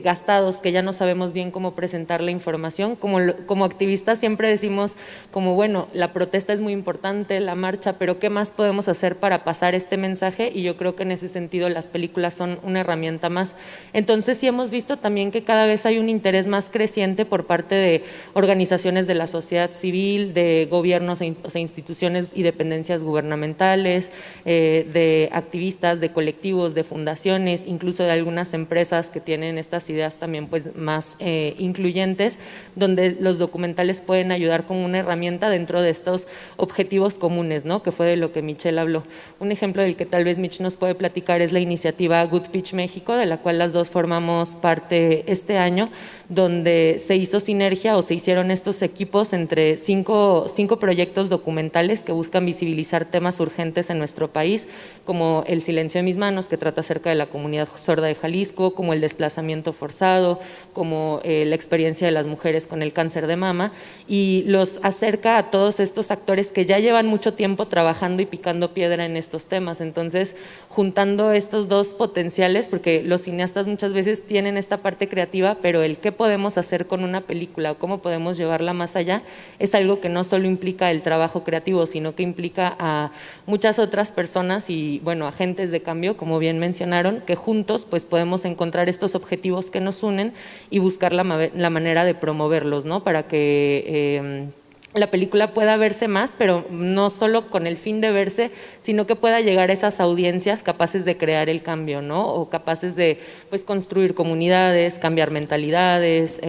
S5: gastados, que ya no sabemos bien cómo presentar la información. Como activistas siempre decimos como bueno, la protesta es muy importante, la marcha, pero ¿qué más podemos hacer para pasar este mensaje? Y yo creo que en ese sentido las películas son una herramienta más. Entonces sí hemos visto también que cada vez hay un interés más creciente por parte de organizaciones de la sociedad civil, de gobiernos o sea, instituciones y dependencias gubernamentales, de activistas, de colectivos, de fundaciones, incluso de algunas empresas que tienen estas ideas también pues más incluyentes, donde los documentales pueden ayudar como una herramienta dentro de estos objetivos comunes, ¿no? Que fue de lo que Michelle habló. Un ejemplo del que tal vez Mitch nos puede platicar es la iniciativa Good Pitch México, de la cual las dos formamos parte este año, donde se hizo sinergia o se hicieron estos equipos entre cinco proyectos documentales que buscan visibilizar temas urgentes en nuestro país, como El silencio de mis manos, que trata acerca de la comunidad sorda de Jalisco, como el desplazamiento forzado, como la experiencia de las mujeres con el cáncer de mama, y los acerca a todos estos actores que ya llevan mucho tiempo trabajando y picando piedra en estos temas. Entonces, juntando estos dos potenciales, porque los cineastas muchas veces tienen esta parte creativa, pero el qué podemos hacer con una película o cómo podemos llevarla más allá, es algo que no solo implica el trabajo creativo, sino que implica a muchas otras personas y, bueno, agentes de cambio, como bien mencionaron, que juntos pues podemos encontrar estos objetivos que nos unen y buscar la manera de promoverlos, ¿no? Para que la película pueda verse más, pero no solo con el fin de verse, sino que pueda llegar a esas audiencias capaces de crear el cambio, ¿no? O capaces de pues, construir comunidades, cambiar mentalidades,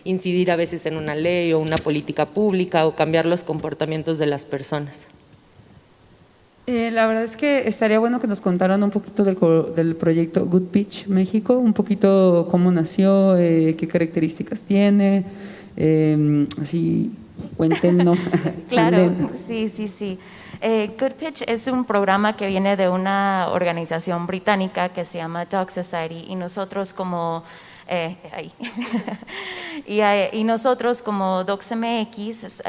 S5: incidir a veces en una ley o una política pública o cambiar los comportamientos de las personas.
S1: La verdad es que estaría bueno que nos contaran un poquito del proyecto Good Pitch México, un poquito cómo nació, qué características tiene, así cuéntenos.
S4: Claro, sí. Good Pitch es un programa que viene de una organización británica que se llama Doc Society y nosotros como y nosotros como DocsMX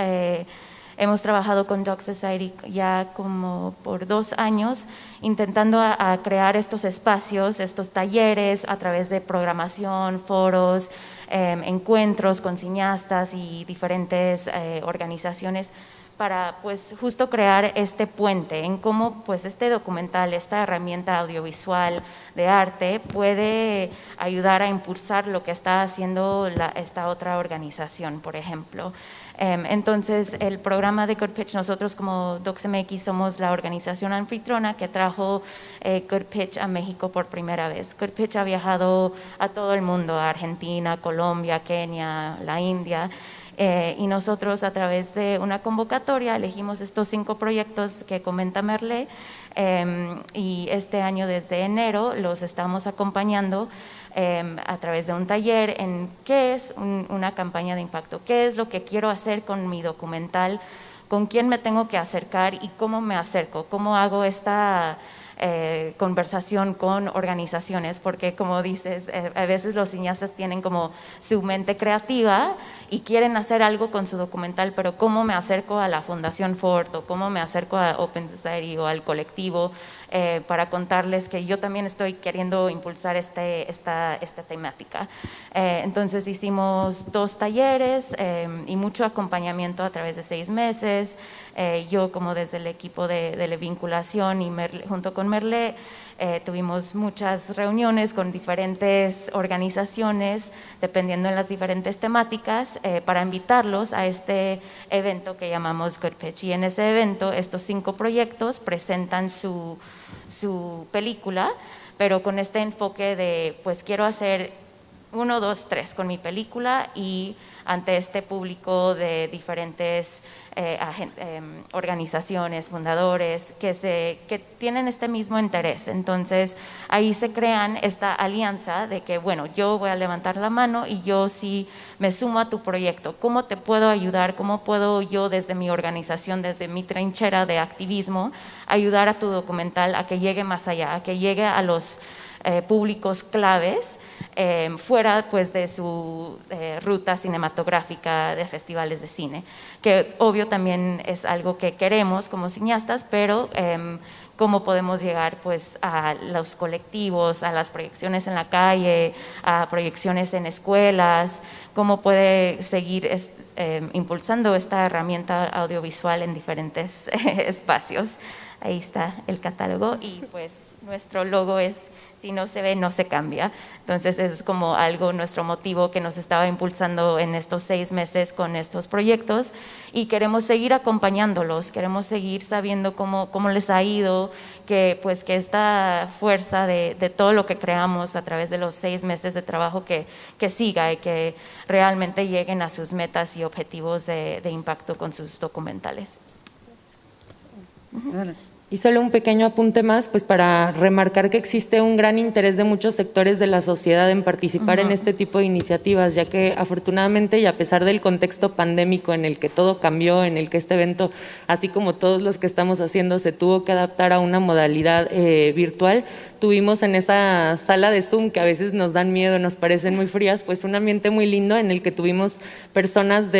S4: hemos trabajado con Doc Society ya como por 2 años, intentando a crear estos espacios, estos talleres a través de programación, foros, encuentros con cineastas y diferentes organizaciones para pues justo crear este puente en cómo pues este documental, esta herramienta audiovisual de arte puede ayudar a impulsar lo que está haciendo esta otra organización, por ejemplo. Entonces, el programa de Good Pitch, nosotros como DocsMX somos la organización anfitriona que trajo Good Pitch a México por primera vez. Good Pitch ha viajado a todo el mundo, a Argentina, Colombia, Kenia, la India, y nosotros a través de una convocatoria elegimos estos 5 proyectos que comenta Merle, y este año desde enero los estamos acompañando a través de un taller en qué es una campaña de impacto, qué es lo que quiero hacer con mi documental, con quién me tengo que acercar y cómo me acerco, cómo hago esta conversación con organizaciones, porque como dices, a veces los cineastas tienen como su mente creativa y quieren hacer algo con su documental, pero ¿cómo me acerco a la Fundación Ford o cómo me acerco a Open Society o al colectivo para contarles que yo también estoy queriendo impulsar esta temática? Entonces hicimos 2 talleres y mucho acompañamiento a través de 6 meses. Yo como desde el equipo de vinculación y junto con Merle tuvimos muchas reuniones con diferentes organizaciones dependiendo de las diferentes temáticas para invitarlos a este evento que llamamos Good Pitch, y en ese evento estos 5 proyectos presentan su película, pero con este enfoque de pues quiero hacer 1, 2, 3 con mi película y ante este público de diferentes organizaciones, fundadores que tienen este mismo interés. Entonces ahí se crean esta alianza de que bueno, yo voy a levantar la mano y yo sí me sumo a tu proyecto, ¿cómo te puedo ayudar? ¿Cómo puedo yo desde mi organización, desde mi trinchera de activismo ayudar a tu documental a que llegue más allá, a que llegue a los públicos claves fuera pues de su ruta cinematográfica de festivales de cine, que obvio también es algo que queremos como cineastas, pero cómo podemos llegar pues a los colectivos, a las proyecciones en la calle, a proyecciones en escuelas, cómo puede seguir impulsando esta herramienta audiovisual en diferentes espacios. Ahí está el catálogo y pues nuestro logo es si no se ve, no se cambia. Entonces es como algo, nuestro motivo que nos estaba impulsando en estos 6 meses con estos proyectos, y queremos seguir acompañándolos, queremos seguir sabiendo cómo les ha ido, que esta fuerza de todo lo que creamos a través de los 6 meses de trabajo que siga y que realmente lleguen a sus metas y objetivos de impacto con sus documentales.
S5: Y solo un pequeño apunte más, pues para remarcar que existe un gran interés de muchos sectores de la sociedad en participar en este tipo de iniciativas, ya que afortunadamente y a pesar del contexto pandémico en el que todo cambió, en el que este evento, así como todos los que estamos haciendo, se tuvo que adaptar a una modalidad virtual, tuvimos en esa sala de Zoom, que a veces nos dan miedo, nos parecen muy frías, pues un ambiente muy lindo en el que tuvimos personas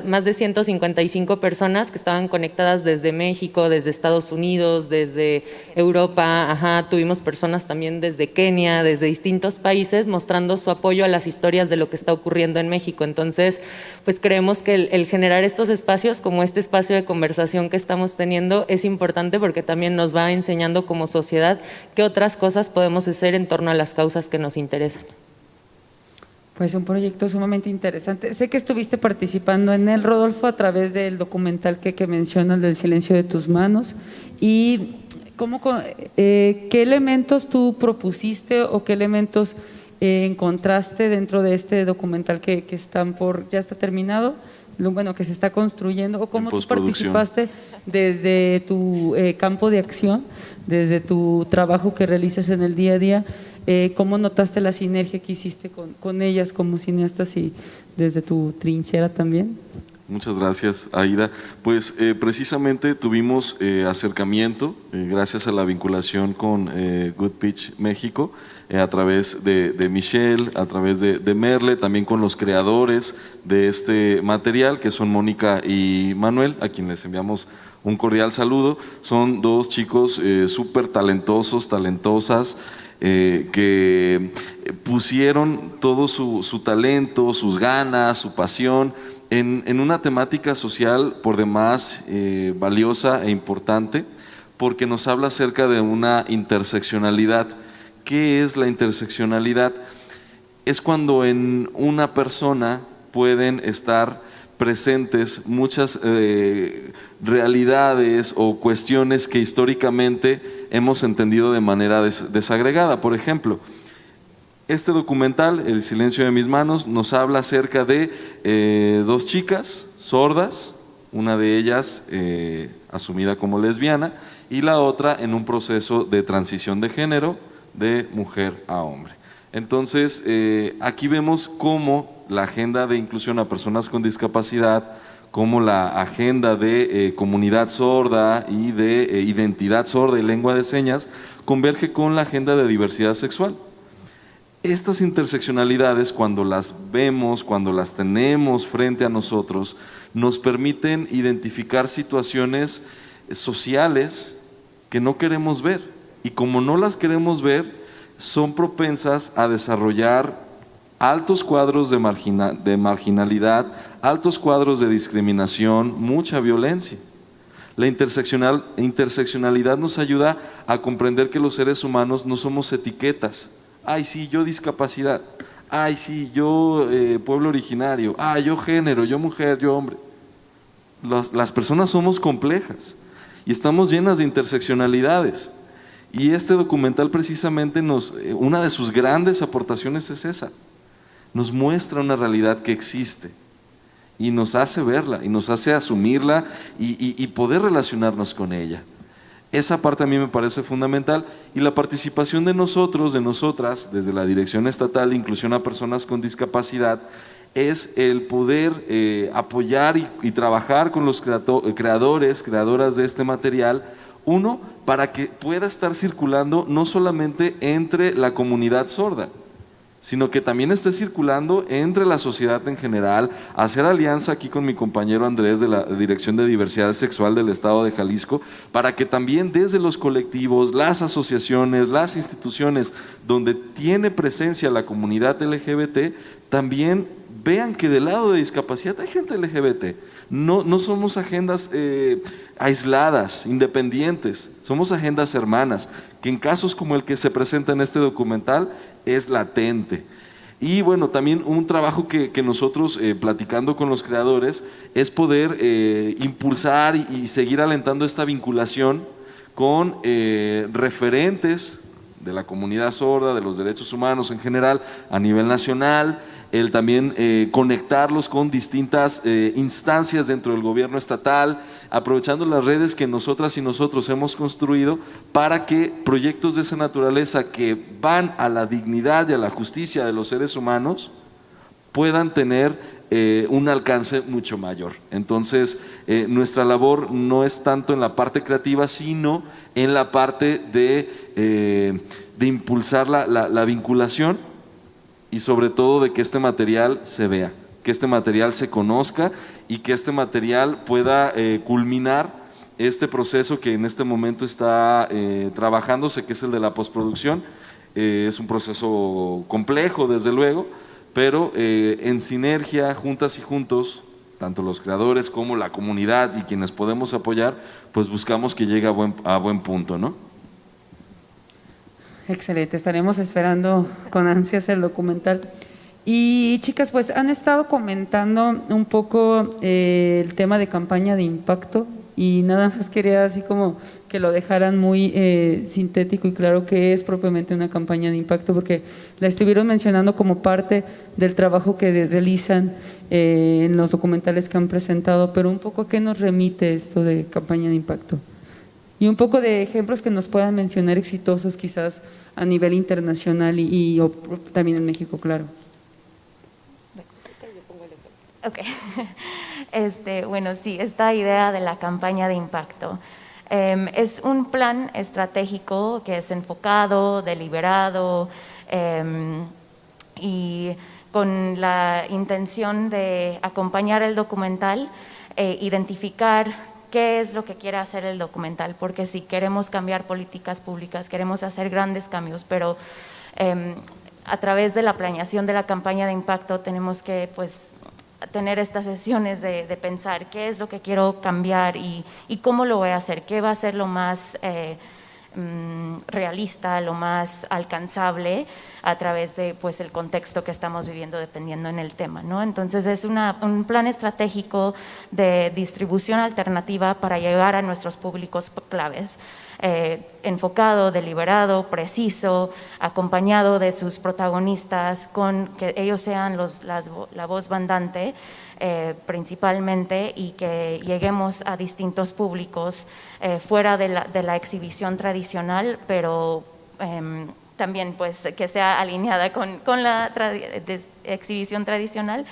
S5: más de 155 personas que estaban conectadas desde México, desde Estados Unidos, desde Europa, tuvimos personas también desde Kenia, desde distintos países, mostrando su apoyo a las historias de lo que está ocurriendo en México. Entonces, pues creemos que el generar estos espacios, como este espacio de conversación que estamos teniendo, es importante porque también nos va enseñando como sociedad qué otras cosas podemos hacer en torno a las causas que nos interesan.
S1: Pues un proyecto sumamente interesante. Sé que estuviste participando en él, Rodolfo, a través del documental que mencionas del silencio de tus manos. ¿Y qué elementos tú propusiste o qué elementos encontraste dentro de este documental que ya está terminado, que se está construyendo, o cómo tú participaste desde tu campo de acción, desde tu trabajo que realizas en el día a día? ¿Cómo notaste la sinergia que hiciste con ellas como cineastas y desde tu trinchera también?
S2: Muchas gracias, Aida. Pues precisamente tuvimos acercamiento, gracias a la vinculación con Good Pitch México, a través de Michelle, a través de Merle, también con los creadores de este material, que son Mónica y Manuel, a quienes les enviamos un cordial saludo. Son dos chicos súper talentosos, talentosas, que pusieron todo su talento, sus ganas, su pasión, en una temática social por demás valiosa e importante, porque nos habla acerca de una interseccionalidad. ¿Qué es la interseccionalidad? Es cuando en una persona pueden estar presentes muchas realidades o cuestiones que históricamente hemos entendido de manera desagregada. Por ejemplo, este documental, El silencio de mis manos, nos habla acerca de dos chicas sordas, una de ellas asumida como lesbiana y la otra en un proceso de transición de género de mujer a hombre. Entonces, aquí vemos cómo la agenda de inclusión a personas con discapacidad, como la agenda de comunidad sorda y de identidad sorda y lengua de señas, converge con la agenda de diversidad sexual. Estas interseccionalidades, cuando las vemos, cuando las tenemos frente a nosotros, nos permiten identificar situaciones sociales que no queremos ver. Y como no las queremos ver, son propensas a desarrollar altos cuadros de marginalidad, altos cuadros de discriminación, mucha violencia. La interseccionalidad nos ayuda a comprender que los seres humanos no somos etiquetas. Ay, sí, yo discapacidad. Ay, sí, yo pueblo originario. Ay, yo género, yo mujer, yo hombre. Las personas somos complejas y estamos llenas de interseccionalidades. Y este documental precisamente una de sus grandes aportaciones es esa. Nos muestra una realidad que existe y nos hace verla y nos hace asumirla y poder relacionarnos con ella. Esa parte a mí me parece fundamental, y la participación de nosotros, de nosotras, desde la Dirección Estatal de Inclusión a Personas con Discapacidad, es el poder apoyar y trabajar con los creadores, creadoras de este material. Uno, para que pueda estar circulando no solamente entre la comunidad sorda, sino que también esté circulando entre la sociedad en general, hacer alianza aquí con mi compañero Andrés de la Dirección de Diversidad Sexual del Estado de Jalisco, para que también desde los colectivos, las asociaciones, las instituciones donde tiene presencia la comunidad LGBT, también vean que del lado de discapacidad hay gente LGBT. No somos agendas aisladas, independientes, somos agendas hermanas, que en casos como el que se presenta en este documental es latente. Y bueno, también un trabajo que nosotros, platicando con los creadores, es poder impulsar y seguir alentando esta vinculación con referentes de la comunidad sorda, de los derechos humanos en general, a nivel nacional, el también conectarlos con distintas instancias dentro del gobierno estatal, aprovechando las redes que nosotras y nosotros hemos construido para que proyectos de esa naturaleza que van a la dignidad y a la justicia de los seres humanos puedan tener un alcance mucho mayor. Entonces, nuestra labor no es tanto en la parte creativa, sino en la parte de impulsar la vinculación, y sobre todo de que este material se vea, que este material se conozca y que este material pueda culminar este proceso que en este momento está trabajándose, que es el de la postproducción. Es un proceso complejo, desde luego, pero en sinergia, juntas y juntos, tanto los creadores como la comunidad y quienes podemos apoyar, pues buscamos que llegue a buen punto, ¿no?
S1: Excelente, estaremos esperando con ansias el documental. Y chicas, pues han estado comentando un poco el tema de campaña de impacto, y nada más quería así como que lo dejaran muy sintético y claro que es propiamente una campaña de impacto, porque la estuvieron mencionando como parte del trabajo que realizan en los documentales que han presentado, pero un poco ¿a qué nos remite esto de campaña de impacto? Y un poco de ejemplos que nos puedan mencionar exitosos quizás a nivel internacional y también en México, claro.
S4: Ok. Bueno, sí, esta idea de la campaña de impacto. Es un plan estratégico que es enfocado, deliberado y con la intención de acompañar el documental, identificar qué es lo que quiere hacer el documental, porque si queremos cambiar políticas públicas, queremos hacer grandes cambios, pero a través de la planeación de la campaña de impacto tenemos que pues tener estas sesiones de pensar qué es lo que quiero cambiar y cómo lo voy a hacer, qué va a ser lo más realista, lo más alcanzable a través de pues el contexto que estamos viviendo dependiendo en el tema, ¿no? Entonces es un plan estratégico de distribución alternativa para llegar a nuestros públicos claves, enfocado, deliberado, preciso, acompañado de sus protagonistas, con que ellos sean la voz mandante principalmente, y que lleguemos a distintos públicos fuera de la exhibición tradicional, pero también pues que sea alineada con la exhibición tradicional,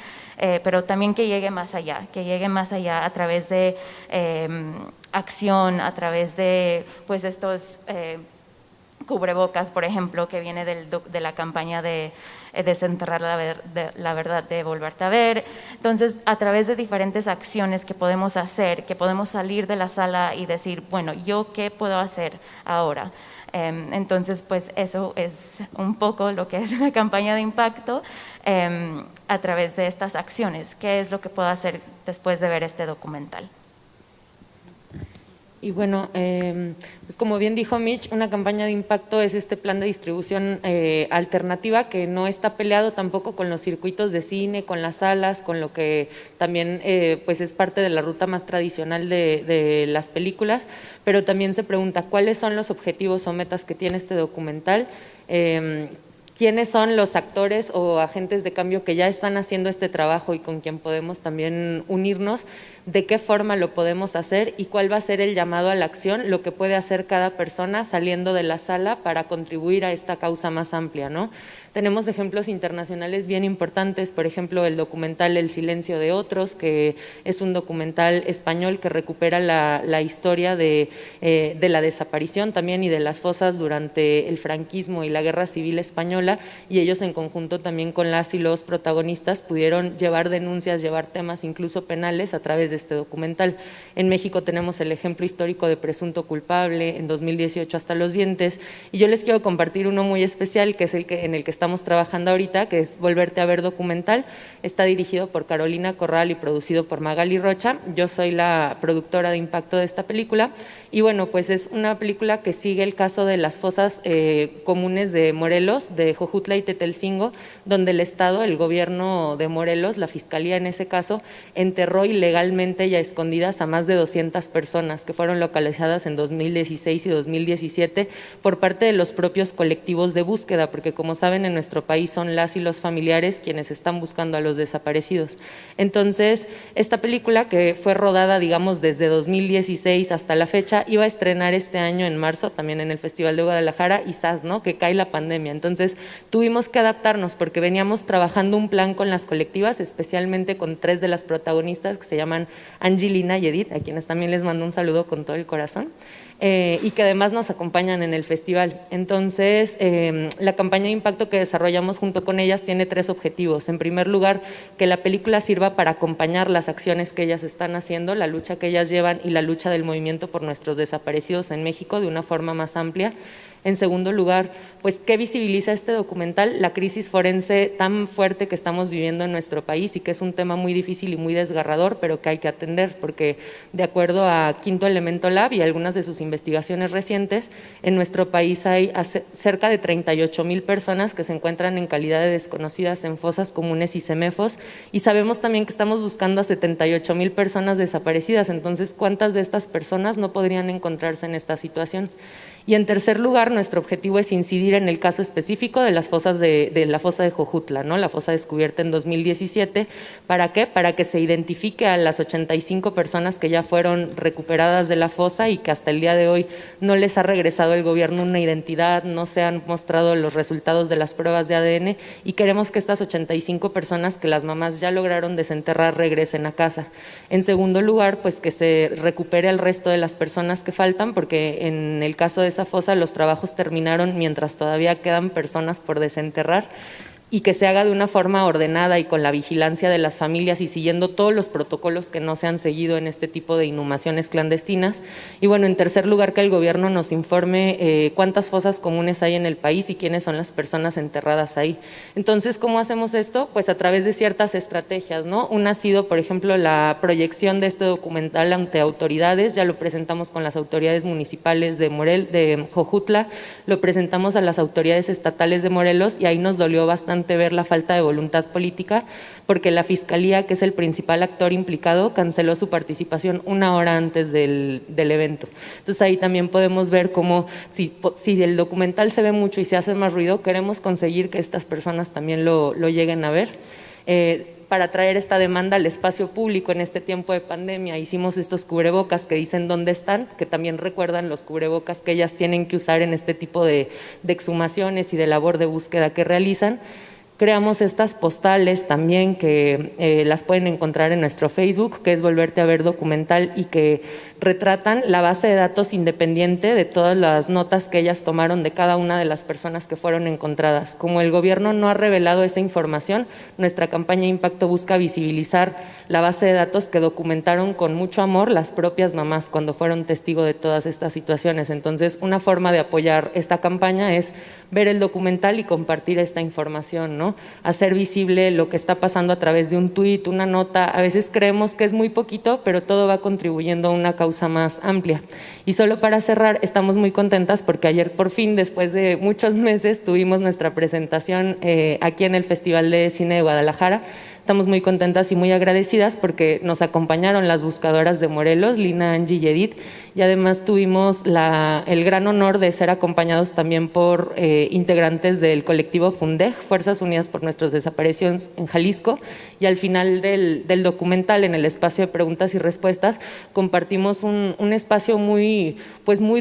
S4: pero también que llegue más allá a través de acción, a través de pues estos cubrebocas, por ejemplo, que viene de la campaña de desenterrar la verdad, de volverte a ver. Entonces, a través de diferentes acciones que podemos hacer, que podemos salir de la sala y decir, bueno, ¿yo qué puedo hacer ahora? Entonces, pues eso es un poco lo que es una campaña de impacto a través de estas acciones. ¿Qué es lo que puedo hacer después de ver este documental?
S5: Y bueno, pues como bien dijo Mitch, una campaña de impacto es este plan de distribución alternativa que no está peleado tampoco con los circuitos de cine, con las salas, con lo que también pues es parte de la ruta más tradicional de las películas, pero también se pregunta cuáles son los objetivos o metas que tiene este documental, quiénes son los actores o agentes de cambio que ya están haciendo este trabajo y con quien podemos también unirnos, de qué forma lo podemos hacer y cuál va a ser el llamado a la acción, lo que puede hacer cada persona saliendo de la sala para contribuir a esta causa más amplia, ¿no? Tenemos ejemplos internacionales bien importantes, por ejemplo, el documental El silencio de otros, que es un documental español que recupera la historia de la desaparición también y de las fosas durante el franquismo y la Guerra Civil Española, y ellos en conjunto también con las y los protagonistas pudieron llevar denuncias, llevar temas incluso penales a través de este documental. En México tenemos el ejemplo histórico de Presunto culpable, en 2018 Hasta los dientes, y yo les quiero compartir uno muy especial, que es en el que estamos trabajando ahorita, que es Volverte a ver documental. Está dirigido por Carolina Corral y producido por Magali Rocha. Yo soy la productora de impacto de esta película, y bueno, pues es una película que sigue el caso de las fosas comunes de Morelos, de Jojutla y Tetelcingo, donde el Estado, el gobierno de Morelos, la Fiscalía en ese caso, enterró ilegalmente y a escondidas a más de 200 personas que fueron localizadas en 2016 y 2017 por parte de los propios colectivos de búsqueda, porque como saben en nuestro país son las y los familiares quienes están buscando a los desaparecidos. Entonces, esta película, que fue rodada digamos desde 2016 hasta la fecha, iba a estrenar este año en marzo también en el Festival de Guadalajara, y ¡zas!, ¿no?, que cae la pandemia. Entonces tuvimos que adaptarnos porque veníamos trabajando un plan con las colectivas, especialmente con 3 de las protagonistas que se llaman Angelina y Edith, a quienes también les mando un saludo con todo el corazón, y que además nos acompañan en el festival. Entonces, la campaña de impacto que desarrollamos junto con ellas tiene 3 objetivos. En primer lugar, que la película sirva para acompañar las acciones que ellas están haciendo, la lucha que ellas llevan y la lucha del movimiento por nuestros desaparecidos en México de una forma más amplia. En segundo lugar, pues, ¿qué visibiliza este documental? La crisis forense tan fuerte que estamos viviendo en nuestro país y que es un tema muy difícil y muy desgarrador, pero que hay que atender, porque de acuerdo a Quinto Elemento Lab y algunas de sus investigaciones recientes, en nuestro país hay cerca de 38,000 personas que se encuentran en calidad de desconocidas en fosas comunes y semefos, y sabemos también que estamos buscando a 78,000 personas desaparecidas. Entonces, ¿cuántas de estas personas no podrían encontrarse en esta situación? Y en tercer lugar, nuestro objetivo es incidir incidir en el caso específico de las fosas de la fosa de Jojutla, ¿no? La fosa descubierta en 2017. ¿Para qué? Para que se identifique a las 85 personas que ya fueron recuperadas de la fosa y que hasta el día de hoy no les ha regresado el gobierno una identidad, no se han mostrado los resultados de las pruebas de ADN, y queremos que estas 85 personas que las mamás ya lograron desenterrar regresen a casa. En segundo lugar, pues que se recupere el resto de las personas que faltan, porque en el caso de esa fosa los trabajos terminaron mientras todavía quedan personas por desenterrar, y que se haga de una forma ordenada y con la vigilancia de las familias y siguiendo todos los protocolos que no se han seguido en este tipo de inhumaciones clandestinas. Y bueno, en tercer lugar, que el gobierno nos informe cuántas fosas comunes hay en el país y quiénes son las personas enterradas ahí. Entonces, ¿cómo hacemos esto? Pues a través de ciertas estrategias, ¿no? Una ha sido, por ejemplo, la proyección de este documental ante autoridades. Ya lo presentamos con las autoridades municipales de Jojutla, lo presentamos a las autoridades estatales de Morelos, y ahí nos dolió bastante ver la falta de voluntad política, porque la Fiscalía, que es el principal actor implicado, canceló su participación una hora antes del evento. Entonces ahí también podemos ver cómo si el documental se ve mucho y se hace más ruido, queremos conseguir que estas personas también lo lleguen a ver. Para traer esta demanda al espacio público en este tiempo de pandemia, hicimos estos cubrebocas que dicen dónde están, que también recuerdan los cubrebocas que ellas tienen que usar en este tipo de exhumaciones y de labor de búsqueda que realizan. Creamos estas postales también que las pueden encontrar en nuestro Facebook, que es Volverte a Ver Documental, y que retratan la base de datos independiente de todas las notas que ellas tomaron de cada una de las personas que fueron encontradas. Como el gobierno no ha revelado esa información, nuestra campaña Impacto busca visibilizar la base de datos que documentaron con mucho amor las propias mamás cuando fueron testigo de todas estas situaciones. Entonces, una forma de apoyar esta campaña es ver el documental y compartir esta información, ¿no? Hacer visible lo que está pasando a través de un tuit, una nota. A veces creemos que es muy poquito, pero todo va contribuyendo a una causa más amplia. Y solo para cerrar, estamos muy contentas porque ayer por fin, después de muchos meses, tuvimos nuestra presentación aquí en el Festival de Cine de Guadalajara. Estamos muy contentas y muy agradecidas porque nos acompañaron las buscadoras de Morelos, Lina, Angie y Edith, y además tuvimos el gran honor de ser acompañados también por integrantes del colectivo FUNDEJ, Fuerzas Unidas por Nuestros Desaparecidos en Jalisco, y al final del documental, en el espacio de preguntas y respuestas, compartimos un espacio muy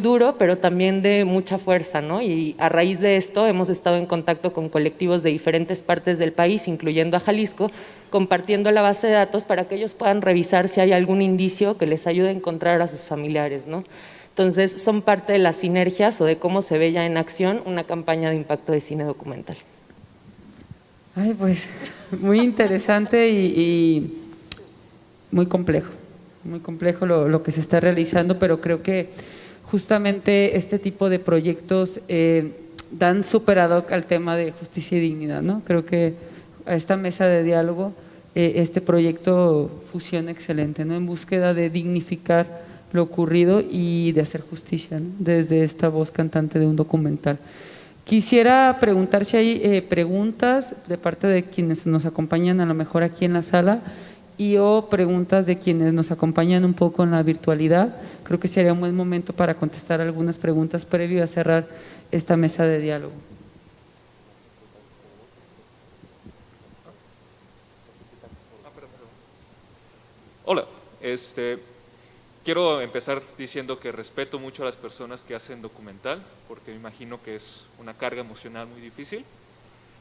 S5: duro, pero también de mucha fuerza, ¿no? Y a raíz de esto hemos estado en contacto con colectivos de diferentes partes del país, incluyendo a Jalisco, compartiendo la base de datos para que ellos puedan revisar si hay algún indicio que les ayude a encontrar a sus familiares, ¿no? Entonces, son parte de las sinergias o de cómo se ve ya en acción una campaña de impacto de cine documental.
S1: Ay, pues, muy interesante y muy complejo lo que se está realizando, pero creo que justamente este tipo de proyectos dan súper ad hoc al tema de justicia y dignidad, ¿no? Creo que a esta mesa de diálogo este proyecto funciona excelente, ¿no? En búsqueda de dignificar lo ocurrido y de hacer justicia, ¿no? Desde esta voz cantante de un documental. Quisiera preguntar si hay preguntas de parte de quienes nos acompañan a lo mejor aquí en la sala o preguntas de quienes nos acompañan un poco en la virtualidad. Creo que sería un buen momento para contestar algunas preguntas previo a cerrar esta mesa de diálogo.
S6: Hola, quiero empezar diciendo que respeto mucho a las personas que hacen documental, porque me imagino que es una carga emocional muy difícil,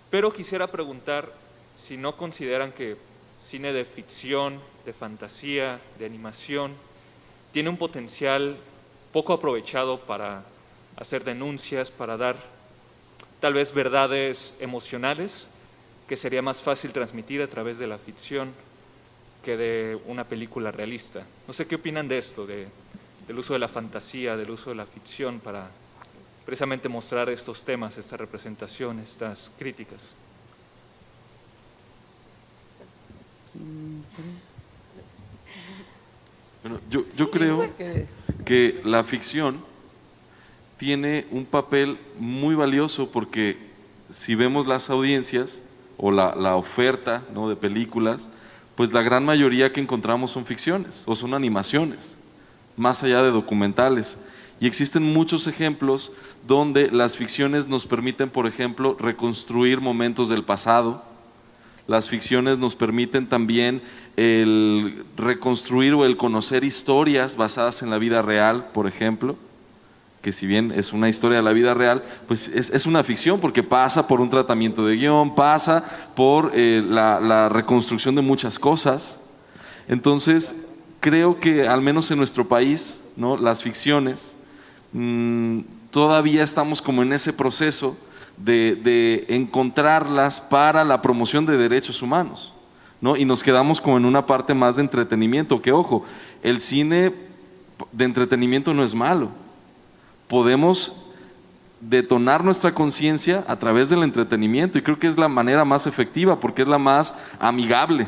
S6: pero quisiera preguntar si no consideran que cine de ficción, de fantasía, de animación, tiene un potencial poco aprovechado para hacer denuncias, para dar tal vez verdades emocionales que sería más fácil transmitir a través de la ficción que de una película realista. No sé qué opinan de esto, del uso de la fantasía, del uso de la ficción para precisamente mostrar estos temas, esta representación, estas críticas.
S2: Bueno, yo creo que la ficción tiene un papel muy valioso porque si vemos las audiencias o la oferta, ¿no?, de películas, pues la gran mayoría que encontramos son ficciones o son animaciones, más allá de documentales. Y existen muchos ejemplos donde las ficciones nos permiten, por ejemplo, reconstruir momentos del pasado. Las ficciones nos permiten también el reconstruir o el conocer historias basadas en la vida real, por ejemplo, que si bien es una historia de la vida real, pues es una ficción porque pasa por un tratamiento de guión, pasa por la reconstrucción de muchas cosas. Entonces, creo que al menos en nuestro país, ¿no?, las ficciones, todavía estamos como en ese proceso de encontrarlas para la promoción de derechos humanos, ¿no? Y nos quedamos como en una parte más de entretenimiento, que ojo, el cine de entretenimiento no es malo. Podemos detonar nuestra conciencia a través del entretenimiento y creo que es la manera más efectiva porque es la más amigable,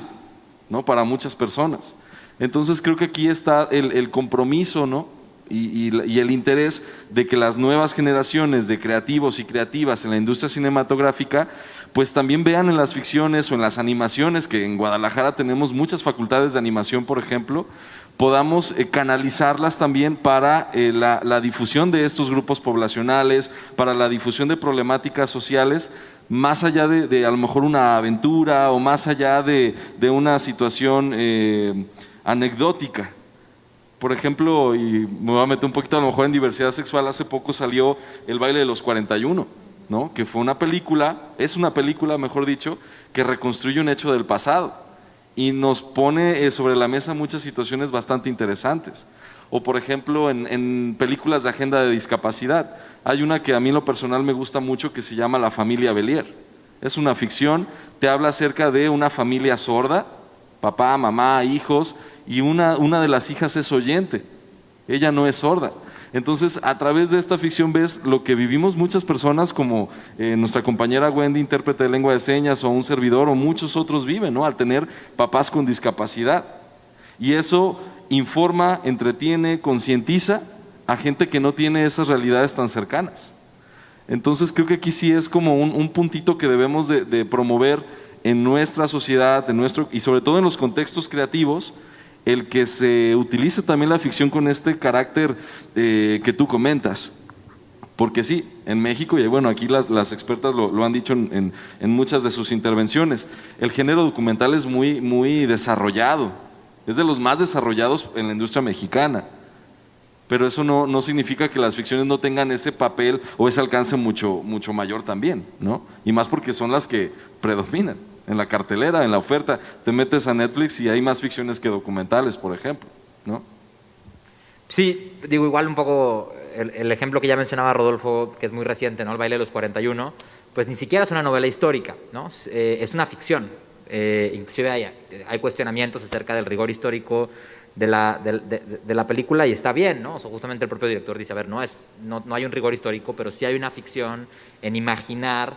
S2: ¿no?, para muchas personas. Entonces creo que aquí está el compromiso, ¿no?, y el interés de que las nuevas generaciones de creativos y creativas en la industria cinematográfica pues también vean en las ficciones o en las animaciones, que en Guadalajara tenemos muchas facultades de animación, por ejemplo, podamos canalizarlas también para la difusión de estos grupos poblacionales, para la difusión de problemáticas sociales, más allá de a lo mejor una aventura o más allá de una situación anecdótica. Por ejemplo, y me voy a meter un poquito a lo mejor en diversidad sexual, hace poco salió El baile de los 41, ¿no?, que fue una película, es una película, mejor dicho, que reconstruye un hecho del pasado y nos pone sobre la mesa muchas situaciones bastante interesantes. O por ejemplo, en películas de agenda de discapacidad, hay una que a mí en lo personal me gusta mucho que se llama La familia Belier. Es una ficción, te habla acerca de una familia sorda, papá, mamá, hijos, y una de las hijas es oyente, ella no es sorda. Entonces, a través de esta ficción ves lo que vivimos muchas personas, como nuestra compañera Wendy, intérprete de lengua de señas, o un servidor, o muchos otros viven, ¿no?, al tener papás con discapacidad. Y eso informa, entretiene, concientiza a gente que no tiene esas realidades tan cercanas. Entonces, creo que aquí sí es como un puntito que debemos de promover en nuestra sociedad, y sobre todo en los contextos creativos, el que se utilice también la ficción con este carácter que tú comentas. Porque sí, en México, y bueno, aquí las expertas lo han dicho en muchas de sus intervenciones, el género documental es muy, muy desarrollado, es de los más desarrollados en la industria mexicana. Pero eso no significa que las ficciones no tengan ese papel o ese alcance mucho, mucho mayor también, ¿no? Y más porque son las que predominan en la cartelera, en la oferta. Te metes a Netflix y hay más ficciones que documentales, por ejemplo, ¿no?
S3: Sí, digo, igual un poco el ejemplo que ya mencionaba Rodolfo, que es muy reciente, ¿no?, El baile de los 41, pues ni siquiera es una novela histórica, ¿no? Es una ficción. Inclusive hay cuestionamientos acerca del rigor histórico de la película y está bien, ¿no? O sea, justamente el propio director dice, a ver, no hay un rigor histórico, pero sí hay una ficción en imaginar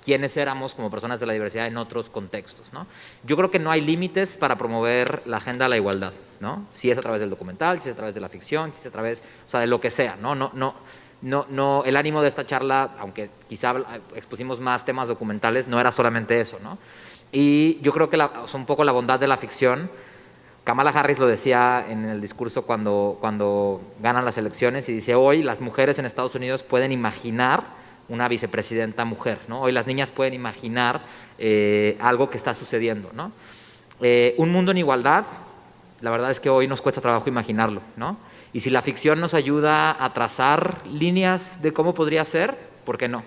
S3: quiénes éramos como personas de la diversidad en otros contextos, ¿no? Yo creo que no hay límites para promover la agenda de la igualdad, ¿no? Si es a través del documental, si es a través de la ficción, si es a través, o sea, de lo que sea, ¿no? No, el ánimo de esta charla, aunque quizá expusimos más temas documentales, no era solamente eso, ¿no? Y yo creo que un poco la bondad de la ficción, Kamala Harris lo decía en el discurso cuando ganan las elecciones, y dice, hoy las mujeres en Estados Unidos pueden imaginar una vicepresidenta mujer, ¿no? Hoy las niñas pueden imaginar algo que está sucediendo, ¿no? Un mundo en igualdad, la verdad es que hoy nos cuesta trabajo imaginarlo, ¿no? Y si la ficción nos ayuda a trazar líneas de cómo podría ser, ¿por qué no?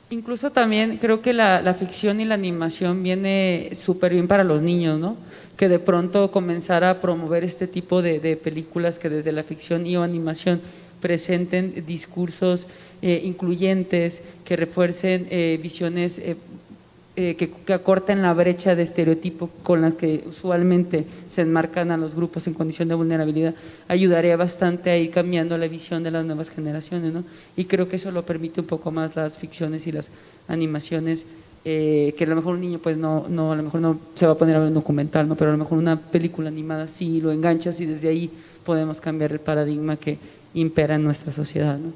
S1: Incluso también creo que la ficción y la animación viene súper bien para los niños, ¿no? Que de pronto comenzar a promover este tipo de películas que desde la ficción y o animación presenten discursos incluyentes, que refuercen visiones que acorten la brecha de estereotipo con la que usualmente se enmarcan a los grupos en condición de vulnerabilidad, ayudaría bastante a ir cambiando la visión de las nuevas generaciones, ¿no? Y creo que eso lo permite un poco más las ficciones y las animaciones, que a lo mejor un niño pues no a lo mejor no se va a poner a ver un documental, ¿no? Pero a lo mejor una película animada sí, lo enganchas y desde ahí podemos cambiar el paradigma que impera en nuestra sociedad, ¿no?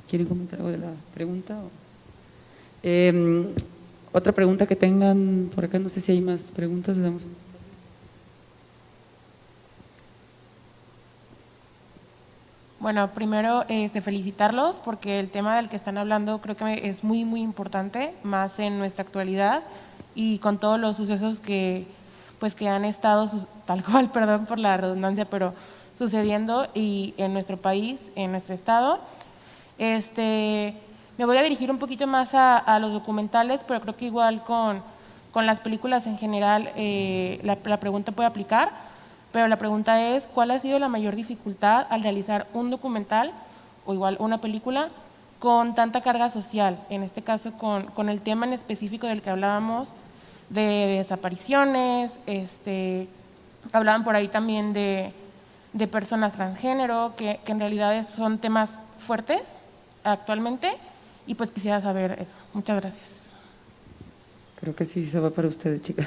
S1: ¿Quieren comentar algo de la pregunta? Otra pregunta que tengan por acá, no sé si hay más preguntas.
S7: Bueno, primero felicitarlos porque el tema del que están hablando creo que es muy, muy importante, más en nuestra actualidad y con todos los sucesos que han estado, tal cual, perdón por la redundancia, pero sucediendo y en nuestro país, en nuestro estado. Me voy a dirigir un poquito más a los documentales, pero creo que igual con las películas en general la pregunta puede aplicar, pero la pregunta es, ¿cuál ha sido la mayor dificultad al realizar un documental o igual una película con tanta carga social? En este caso con el tema en específico del que hablábamos de desapariciones, hablaban por ahí también de personas transgénero, que en realidad son temas fuertes actualmente, y pues quisiera saber eso. Muchas gracias.
S1: Creo que sí se va para usted, chica.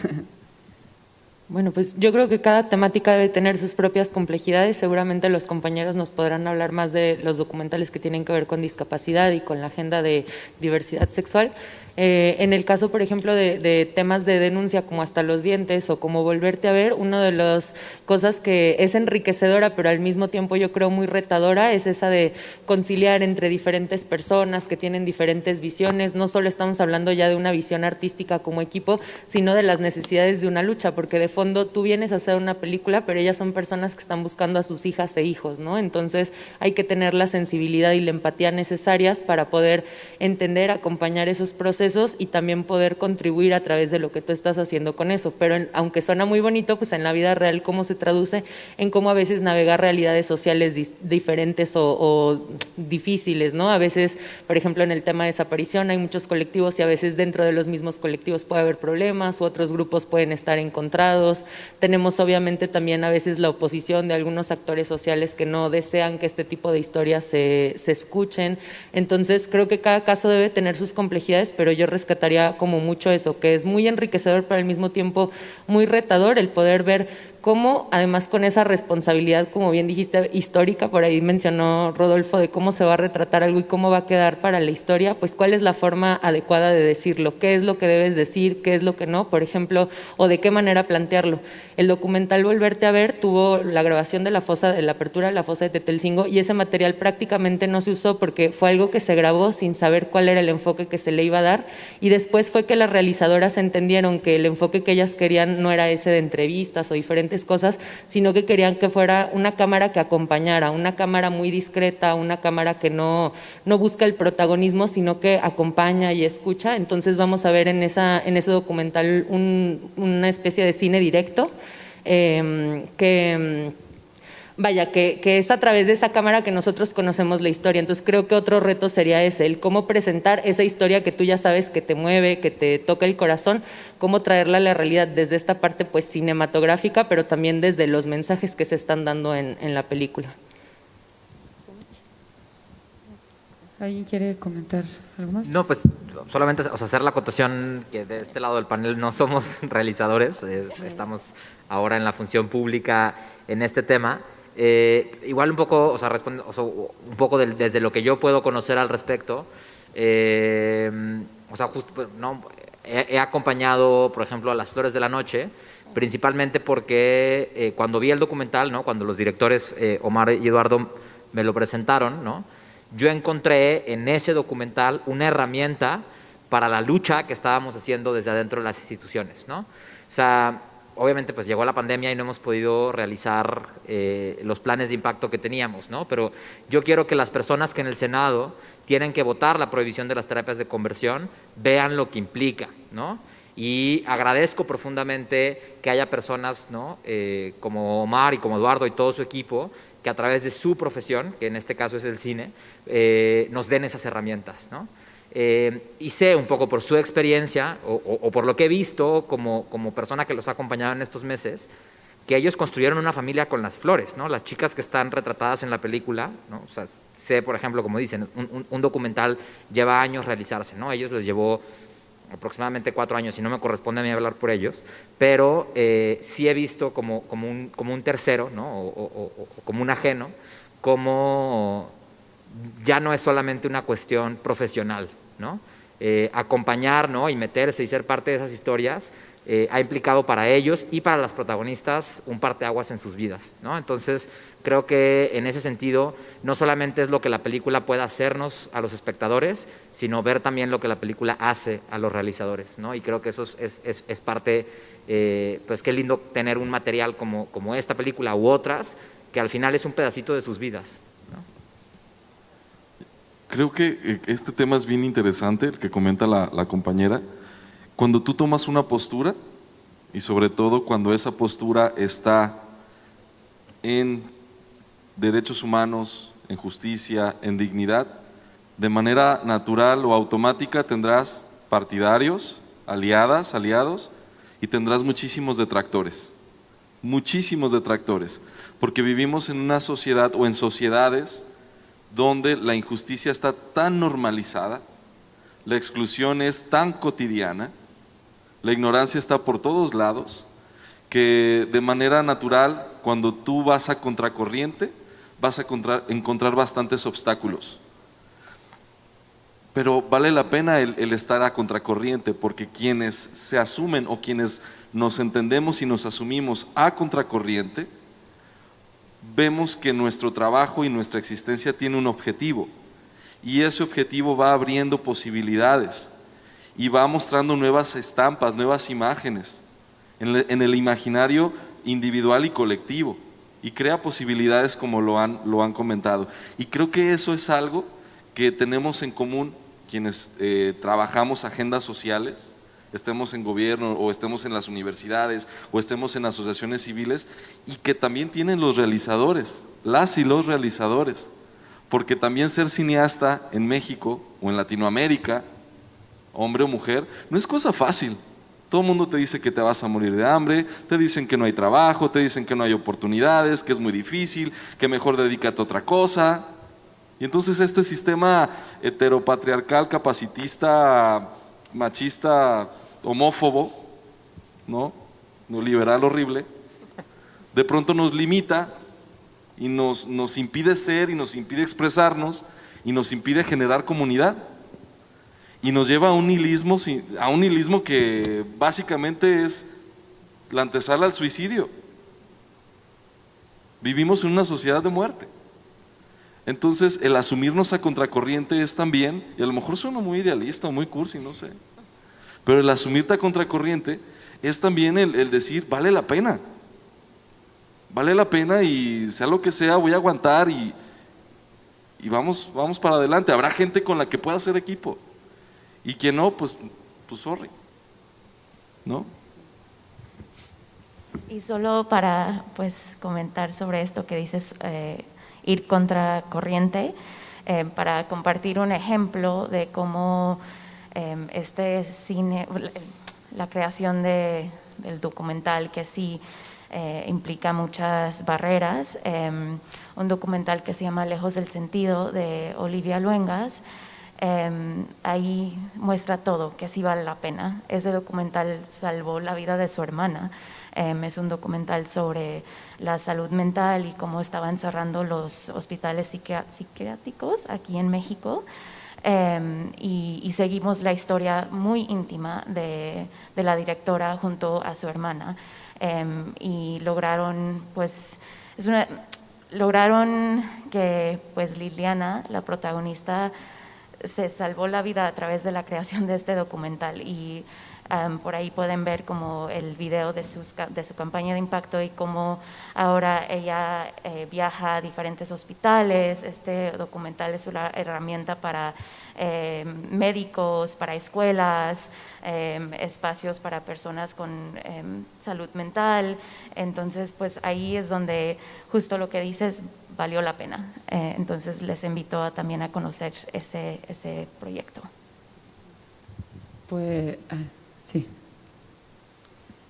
S5: Bueno, pues yo creo que cada temática debe tener sus propias complejidades. Seguramente los compañeros nos podrán hablar más de los documentales que tienen que ver con discapacidad y con la agenda de diversidad sexual. En el caso, por ejemplo, de temas de denuncia como Hasta los dientes o como Volverte a ver, una de las cosas que es enriquecedora, pero al mismo tiempo yo creo muy retadora, es esa de conciliar entre diferentes personas que tienen diferentes visiones. No solo estamos hablando ya de una visión artística como equipo, sino de las necesidades de una lucha, porque de fondo tú vienes a hacer una película, pero ellas son personas que están buscando a sus hijas e hijos, ¿no? Entonces hay que tener la sensibilidad y la empatía necesarias para poder entender, acompañar esos procesos y también poder contribuir a través de lo que tú estás haciendo con eso. Pero aunque suena muy bonito, pues en la vida real cómo se traduce en cómo a veces navegar realidades sociales diferentes o difíciles, ¿no? A veces, por ejemplo, en el tema de desaparición hay muchos colectivos y a veces dentro de los mismos colectivos puede haber problemas u otros grupos pueden estar encontrados. Tenemos obviamente también a veces la oposición de algunos actores sociales que no desean que este tipo de historias se escuchen. Entonces creo que cada caso debe tener sus complejidades, pero yo rescataría como mucho eso, que es muy enriquecedor pero al mismo tiempo muy retador el poder ver cómo, además con esa responsabilidad, como bien dijiste, histórica, por ahí mencionó Rodolfo, de cómo se va a retratar algo y cómo va a quedar para la historia, pues cuál es la forma adecuada de decirlo, qué es lo que debes decir, qué es lo que no, por ejemplo, o de qué manera plantearlo. El documental Volverte a ver tuvo la grabación de la apertura de la fosa de Tetelcingo y ese material prácticamente no se usó porque fue algo que se grabó sin saber cuál era el enfoque que se le iba a dar y después fue que las realizadoras entendieron que el enfoque que ellas querían no era ese de entrevistas o diferentes cosas, sino que querían que fuera una cámara que acompañara, una cámara muy discreta, una cámara que no busca el protagonismo, sino que acompaña y escucha. Entonces vamos a ver en ese documental una especie de cine directo que es a través de esa cámara que nosotros conocemos la historia. Entonces creo que otro reto sería ese, el cómo presentar esa historia que tú ya sabes que te mueve, que te toca el corazón, cómo traerla a la realidad desde esta parte pues cinematográfica, pero también desde los mensajes que se están dando en la película.
S1: ¿Alguien quiere comentar algo más?
S3: No, pues solamente hacer la acotación que de este lado del panel no somos realizadores, estamos ahora en la función pública en este tema. Igual un poco, un poco desde lo que yo puedo conocer al respecto, justo, ¿no? He acompañado, por ejemplo, a Las Flores de la Noche, principalmente porque cuando vi el documental, ¿no? Cuando los directores Omar y Eduardo me lo presentaron, ¿no? Yo encontré en ese documental una herramienta para la lucha que estábamos haciendo desde adentro de las instituciones, ¿no? O sea, obviamente pues llegó la pandemia y no hemos podido realizar los planes de impacto que teníamos, ¿no? Pero yo quiero que las personas que en el Senado tienen que votar la prohibición de las terapias de conversión vean lo que implica, ¿no? Y agradezco profundamente que haya personas, ¿no? Como Omar y como Eduardo y todo su equipo que a través de su profesión, que en este caso es el cine, nos den esas herramientas, ¿no? Y sé un poco por su experiencia o por lo que he visto como persona que los ha acompañado en estos meses, que ellos construyeron una familia con Las Flores, ¿no? Las chicas que están retratadas en la película, ¿no? O sea, sé, por ejemplo, como dicen, un documental lleva años realizarse, ¿no? Ellos les llevó aproximadamente 4 años y no me corresponde a mí hablar por ellos, pero sí he visto como un tercero, ¿no? o como un ajeno, como ya no es solamente una cuestión profesional, ¿no? acompañar, ¿no? Y meterse y ser parte de esas historias ha implicado para ellos y para las protagonistas un parteaguas en sus vidas, ¿no? Entonces, creo que en ese sentido no solamente es lo que la película pueda hacernos a los espectadores, sino ver también lo que la película hace a los realizadores, ¿no? Y creo que eso es parte, pues qué lindo tener un material como esta película u otras, que al final es un pedacito de sus vidas, ¿no?
S2: Creo que este tema es bien interesante, el que comenta la compañera. Cuando tú tomas una postura, y sobre todo cuando esa postura está en derechos humanos, en justicia, en dignidad, de manera natural o automática tendrás partidarios, aliadas, aliados, y tendrás muchísimos detractores, porque vivimos en una sociedad o en sociedades donde la injusticia está tan normalizada, la exclusión es tan cotidiana, la ignorancia está por todos lados, que de manera natural, cuando tú vas a contracorriente, vas a encontrar bastantes obstáculos. Pero vale la pena el estar a contracorriente, porque quienes se asumen o quienes nos entendemos y nos asumimos a contracorriente, vemos que nuestro trabajo y nuestra existencia tiene un objetivo, y ese objetivo va abriendo posibilidades y va mostrando nuevas estampas, nuevas imágenes en el imaginario individual y colectivo, y crea posibilidades como lo han comentado. Y creo que eso es algo que tenemos en común quienes trabajamos agendas sociales, estemos en gobierno o estemos en las universidades o estemos en asociaciones civiles, y que también tienen los realizadores, las y los realizadores, porque también ser cineasta en México o en Latinoamérica, hombre o mujer, no es cosa fácil. Todo el mundo te dice que te vas a morir de hambre, te dicen que no hay trabajo, te dicen que no hay oportunidades, que es muy difícil, que mejor dedícate a otra cosa. Y entonces este sistema heteropatriarcal, capacitista, machista, homófobo, ¿no? Neoliberal horrible, de pronto nos limita y nos impide ser y nos impide expresarnos y nos impide generar comunidad. Y nos lleva a un nihilismo que básicamente es la antesala al suicidio. Vivimos en una sociedad de muerte. Entonces, el asumirnos a contracorriente es también, y a lo mejor suena muy idealista o muy cursi, no sé, pero el asumirte a contracorriente es también el decir, vale la pena y sea lo que sea, voy a aguantar y vamos para adelante. Habrá gente con la que pueda hacer equipo. Y quien no, pues sorry, ¿no?
S4: Y solo para comentar sobre esto que dices, ir contra corriente, para compartir un ejemplo de cómo este cine, la creación del documental, que sí implica muchas barreras, un documental que se llama Lejos del Sentido, de Olivia Luengas. Ahí muestra todo, que sí vale la pena. Ese documental salvó la vida de su hermana. Es un documental sobre la salud mental y cómo estaban cerrando los hospitales psiquiátricos aquí en México. Y seguimos la historia muy íntima de la directora junto a su hermana. Y lograron, que Liliana, la protagonista, se salvó la vida a través de la creación de este documental. Y por ahí pueden ver como el video de su campaña de impacto y cómo ahora ella viaja a diferentes hospitales. Este documental es una herramienta para médicos, para escuelas, espacios para personas con salud mental. Entonces, ahí es donde justo lo que dices valió la pena. Entonces, les invito también a conocer ese proyecto.
S1: Pues, sí.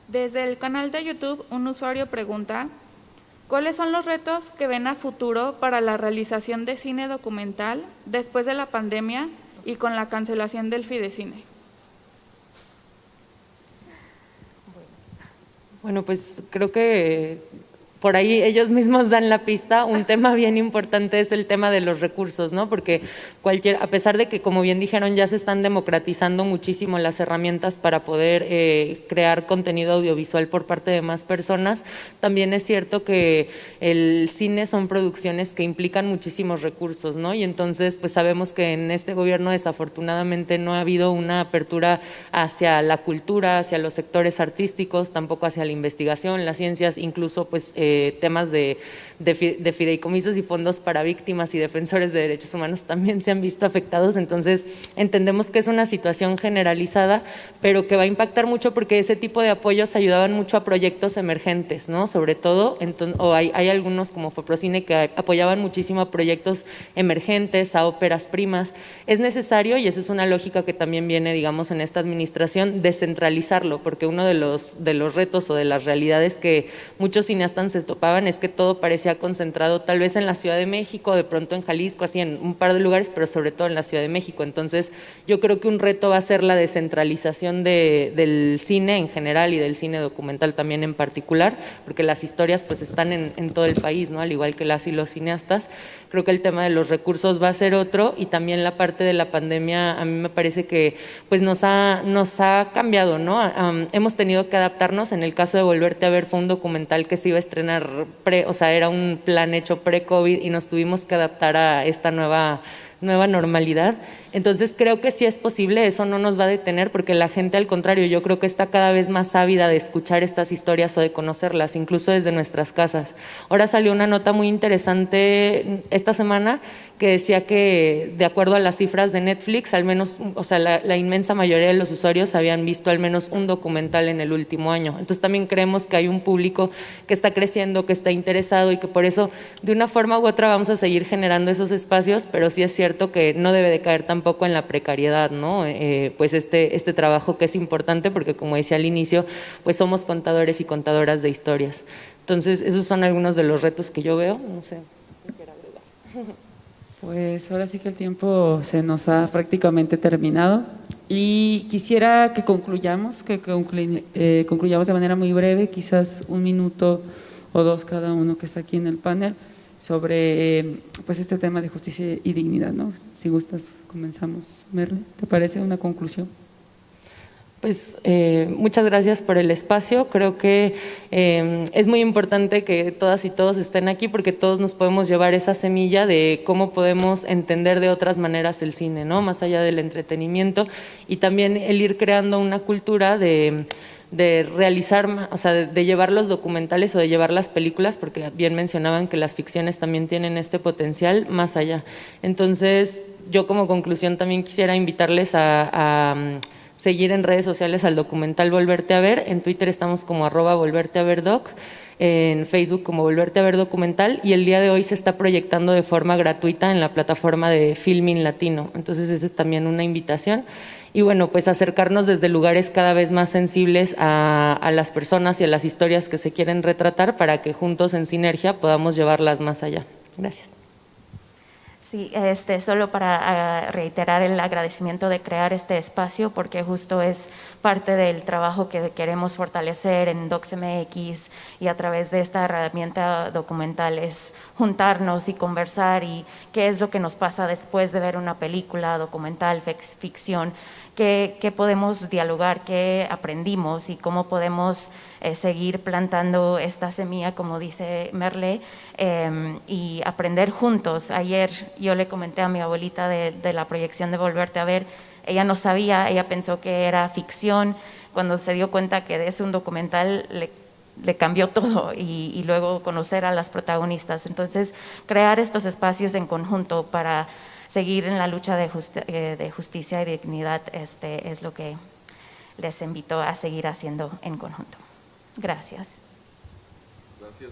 S8: Desde el canal de YouTube, un usuario pregunta: ¿cuáles son los retos que ven a futuro para la realización de cine documental después de la pandemia y con la cancelación del Fidecine?
S5: Bueno, pues creo que por ahí ellos mismos dan la pista, un tema bien importante es el tema de los recursos, ¿no? Porque a pesar de que, como bien dijeron, ya se están democratizando muchísimo las herramientas para poder crear contenido audiovisual por parte de más personas, también es cierto que el cine son producciones que implican muchísimos recursos, ¿no? Y entonces, pues sabemos que en este gobierno desafortunadamente no ha habido una apertura hacia la cultura, hacia los sectores artísticos, tampoco hacia la investigación, las ciencias, incluso pues temas de fideicomisos y fondos para víctimas y defensores de derechos humanos también se han visto afectados. Entonces entendemos que es una situación generalizada, pero que va a impactar mucho porque ese tipo de apoyos ayudaban mucho a proyectos emergentes, ¿no? Sobre todo, hay algunos como Foprocine que apoyaban muchísimo a proyectos emergentes, a óperas primas. Es necesario, y esa es una lógica que también viene, digamos, en esta administración, descentralizarlo, porque uno de los retos o de las realidades que muchos cineastas se topaban es que todo parecía concentrado tal vez en la Ciudad de México, de pronto en Jalisco, así en un par de lugares, pero sobre todo en la Ciudad de México. Entonces yo creo que un reto va a ser la descentralización del cine en general y del cine documental también en particular, porque las historias pues están en todo el país, ¿no? Al igual que las y los cineastas. Creo que el tema de los recursos va a ser otro, y también la parte de la pandemia a mí me parece que pues nos ha cambiado, ¿no? Hemos tenido que adaptarnos. En el caso de Volverte a Ver fue un documental que se iba a estrenar era un plan hecho pre-COVID y nos tuvimos que adaptar a esta nueva normalidad. Entonces creo que sí es posible, eso no nos va a detener, porque la gente, al contrario, yo creo que está cada vez más ávida de escuchar estas historias o de conocerlas, incluso desde nuestras casas. Ahora salió una nota muy interesante esta semana que decía que, de acuerdo a las cifras de Netflix, al menos, o sea, la inmensa mayoría de los usuarios habían visto al menos un documental en el último año. Entonces también creemos que hay un público que está creciendo, que está interesado, y que por eso, de una forma u otra, vamos a seguir generando esos espacios, pero sí es cierto que no debe de caer tampoco en la precariedad, ¿no? Pues este trabajo que es importante, porque como decía al inicio, pues somos contadores y contadoras de historias. Entonces esos son algunos de los retos que yo veo. No sé, ¿qué quiero agregar?
S1: Pues ahora sí que el tiempo se nos ha prácticamente terminado y quisiera que concluyamos de manera muy breve, quizás 1 minuto o 2 cada uno que está aquí en el panel, sobre pues este tema de justicia y dignidad, ¿no? Si gustas, comenzamos. Merle, ¿te parece una conclusión?
S5: Pues muchas gracias por el espacio. Creo que es muy importante que todas y todos estén aquí, porque todos nos podemos llevar esa semilla de cómo podemos entender de otras maneras el cine, ¿no? Más allá del entretenimiento, y también el ir creando una cultura de realizar, o sea, de llevar los documentales o de llevar las películas, porque bien mencionaban que las ficciones también tienen este potencial más allá. Entonces, yo como conclusión también quisiera invitarles a seguir en redes sociales al documental Volverte a Ver. En Twitter estamos como @volverteaverdoc, en Facebook como Volverte a Ver Documental, y el día de hoy se está proyectando de forma gratuita en la plataforma de Filmin Latino. Entonces esa es también una invitación. Y bueno, pues acercarnos desde lugares cada vez más sensibles a las personas y a las historias que se quieren retratar, para que juntos en sinergia podamos llevarlas más allá. Gracias.
S4: Sí, solo para reiterar el agradecimiento de crear este espacio, porque justo es parte del trabajo que queremos fortalecer en DocsMX, y a través de esta herramienta documental es juntarnos y conversar, y qué es lo que nos pasa después de ver una película documental, ficción, qué podemos dialogar, qué aprendimos y cómo podemos seguir plantando esta semilla, como dice Merle, y aprender juntos. Ayer yo le comenté a mi abuelita de la proyección de Volverte a Ver. Ella no sabía, ella pensó que era ficción. Cuando se dio cuenta que es un documental, le cambió todo, y luego conocer a las protagonistas. Entonces, crear estos espacios en conjunto para seguir en la lucha de justicia y dignidad es lo que les invito a seguir haciendo en conjunto. Gracias.
S2: Gracias.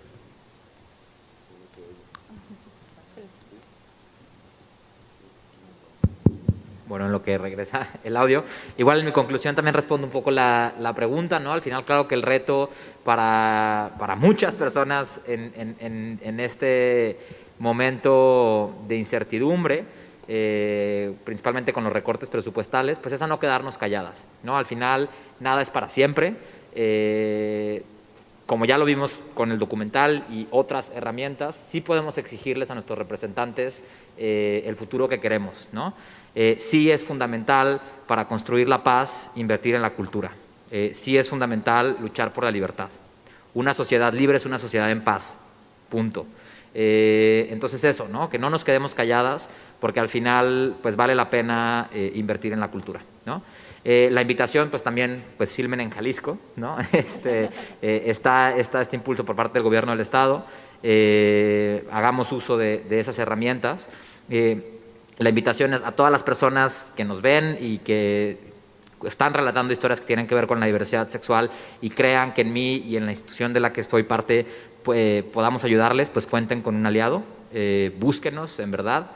S3: Bueno, en lo que regresa el audio. Igual en mi conclusión también respondo un poco la pregunta, ¿no? Al final, claro que el reto para muchas personas en este momento de incertidumbre, principalmente con los recortes presupuestales, pues es a no quedarnos calladas, ¿no? Al final, nada es para siempre. como ya lo vimos con el documental y otras herramientas, sí podemos exigirles a nuestros representantes el futuro que queremos, ¿no? Sí es fundamental para construir la paz invertir en la cultura. Sí es fundamental luchar por la libertad. Una sociedad libre es una sociedad en paz, punto. Entonces eso, ¿no? Que no nos quedemos calladas porque al final pues vale la pena invertir en la cultura, ¿no? La invitación, pues también, pues filmen en Jalisco, ¿no? Está este impulso por parte del gobierno del estado, hagamos uso de esas herramientas. La invitación es a todas las personas que nos ven y que están relatando historias que tienen que ver con la diversidad sexual y crean que en mí y en la institución de la que estoy parte podamos ayudarles, pues cuenten con un aliado, búsquenos en verdad.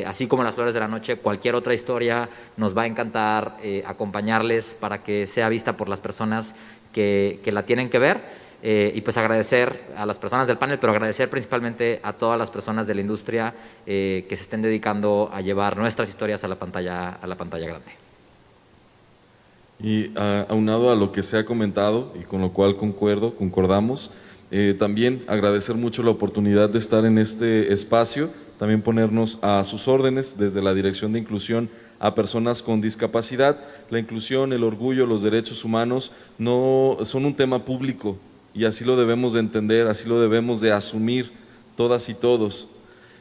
S3: Así como Las Flores de la Noche, cualquier otra historia nos va a encantar acompañarles para que sea vista por las personas que la tienen que ver y pues agradecer a las personas del panel, pero agradecer principalmente a todas las personas de la industria que se estén dedicando a llevar nuestras historias a la pantalla grande.
S2: Y aunado a lo que se ha comentado y con lo cual concordamos, también agradecer mucho la oportunidad de estar en este espacio, también ponernos a sus órdenes desde la Dirección de Inclusión a personas con discapacidad. La inclusión, el orgullo, los derechos humanos no son un tema público y así lo debemos de entender, así lo debemos de asumir todas y todos.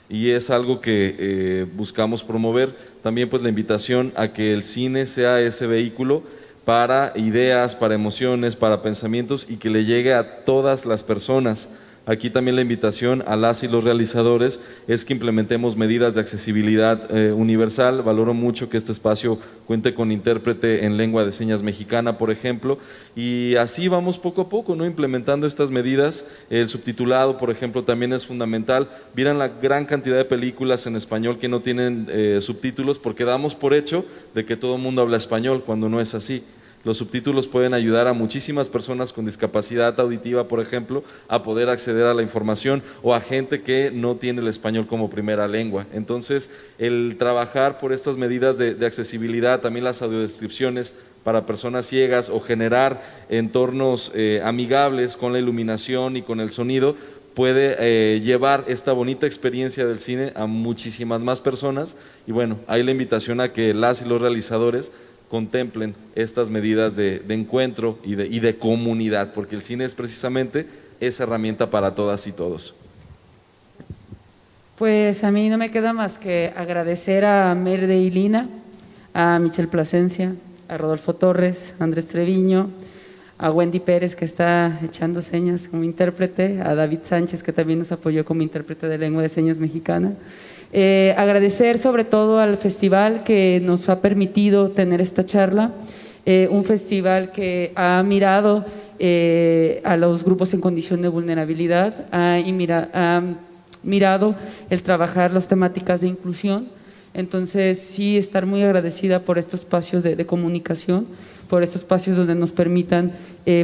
S2: Y es algo que buscamos promover. También pues la invitación a que el cine sea ese vehículo para ideas, para emociones, para pensamientos y que le llegue a todas las personas. Aquí también la invitación a las y los realizadores es que implementemos medidas de accesibilidad universal. Valoro mucho que este espacio cuente con intérprete en lengua de señas mexicana, por ejemplo, y así vamos poco a poco, ¿no? Implementando estas medidas. El subtitulado, por ejemplo, también es fundamental. Vieran la gran cantidad de películas en español que no tienen subtítulos porque damos por hecho de que todo el mundo habla español cuando no es así. Los subtítulos pueden ayudar a muchísimas personas con discapacidad auditiva, por ejemplo, a poder acceder a la información o a gente que no tiene el español como primera lengua. Entonces, el trabajar por estas medidas de accesibilidad, también las audiodescripciones para personas ciegas o generar entornos amigables con la iluminación y con el sonido, puede llevar esta bonita experiencia del cine a muchísimas más personas. Y bueno, hay la invitación a que las y los realizadores contemplen estas medidas de encuentro y de comunidad, porque el cine es precisamente esa herramienta para todas y todos.
S1: Pues a mí no me queda más que agradecer a Merde y Lina, a Michelle Plasencia, a Rodolfo Torres, a Andrés Treviño, a Wendy Pérez, que está echando señas como intérprete, a David Sánchez, que también nos apoyó como intérprete de lengua de señas mexicana. Agradecer sobre todo al festival que nos ha permitido tener esta charla, un festival que ha mirado a los grupos en condición de vulnerabilidad, ha mirado el trabajar las temáticas de inclusión. Entonces sí, estar muy agradecida por estos espacios de comunicación, por estos espacios donde nos permitan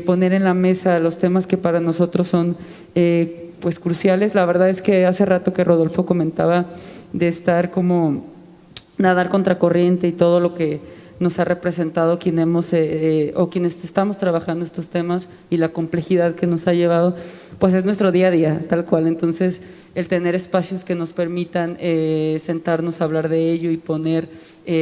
S1: poner en la mesa los temas que para nosotros son pues cruciales. La verdad es que hace rato que Rodolfo comentaba de estar como nadar contracorriente y todo lo que nos ha representado quienes estamos trabajando estos temas y la complejidad que nos ha llevado, pues es nuestro día a día, tal cual. Entonces, el tener espacios que nos permitan sentarnos a hablar de ello y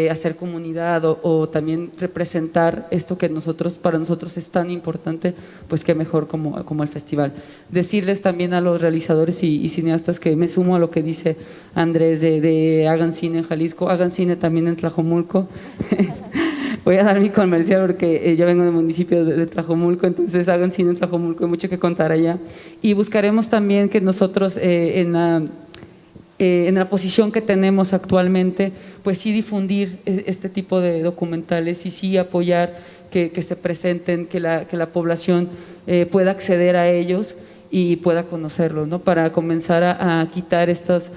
S1: hacer comunidad o también representar esto que para nosotros es tan importante, pues qué mejor como el festival. Decirles también a los realizadores y cineastas que me sumo a lo que dice Andrés de hagan cine en Jalisco, hagan cine también en Tlajomulco. Voy a dar mi comercial porque yo vengo del municipio de Tlajomulco, entonces hagan cine en Tlajomulco, hay mucho que contar allá. Y buscaremos también que nosotros en la posición que tenemos actualmente, pues sí difundir este tipo de documentales y sí apoyar que se presenten, que la población pueda acceder a ellos y pueda conocerlos, ¿no? Para comenzar a quitar estas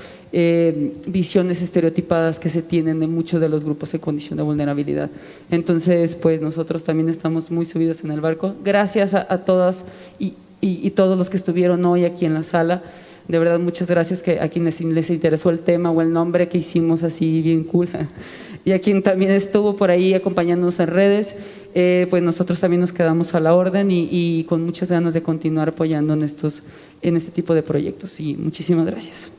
S1: visiones estereotipadas que se tienen de muchos de los grupos en condición de vulnerabilidad. Entonces, pues nosotros también estamos muy subidos en el barco. Gracias a todas y todos los que estuvieron hoy aquí en la sala. De verdad, muchas gracias a quienes les interesó el tema o el nombre que hicimos así bien cool. y a quien también estuvo por ahí acompañándonos en redes. Pues nosotros también nos quedamos a la orden y con muchas ganas de continuar apoyando en este tipo de proyectos. Y muchísimas gracias.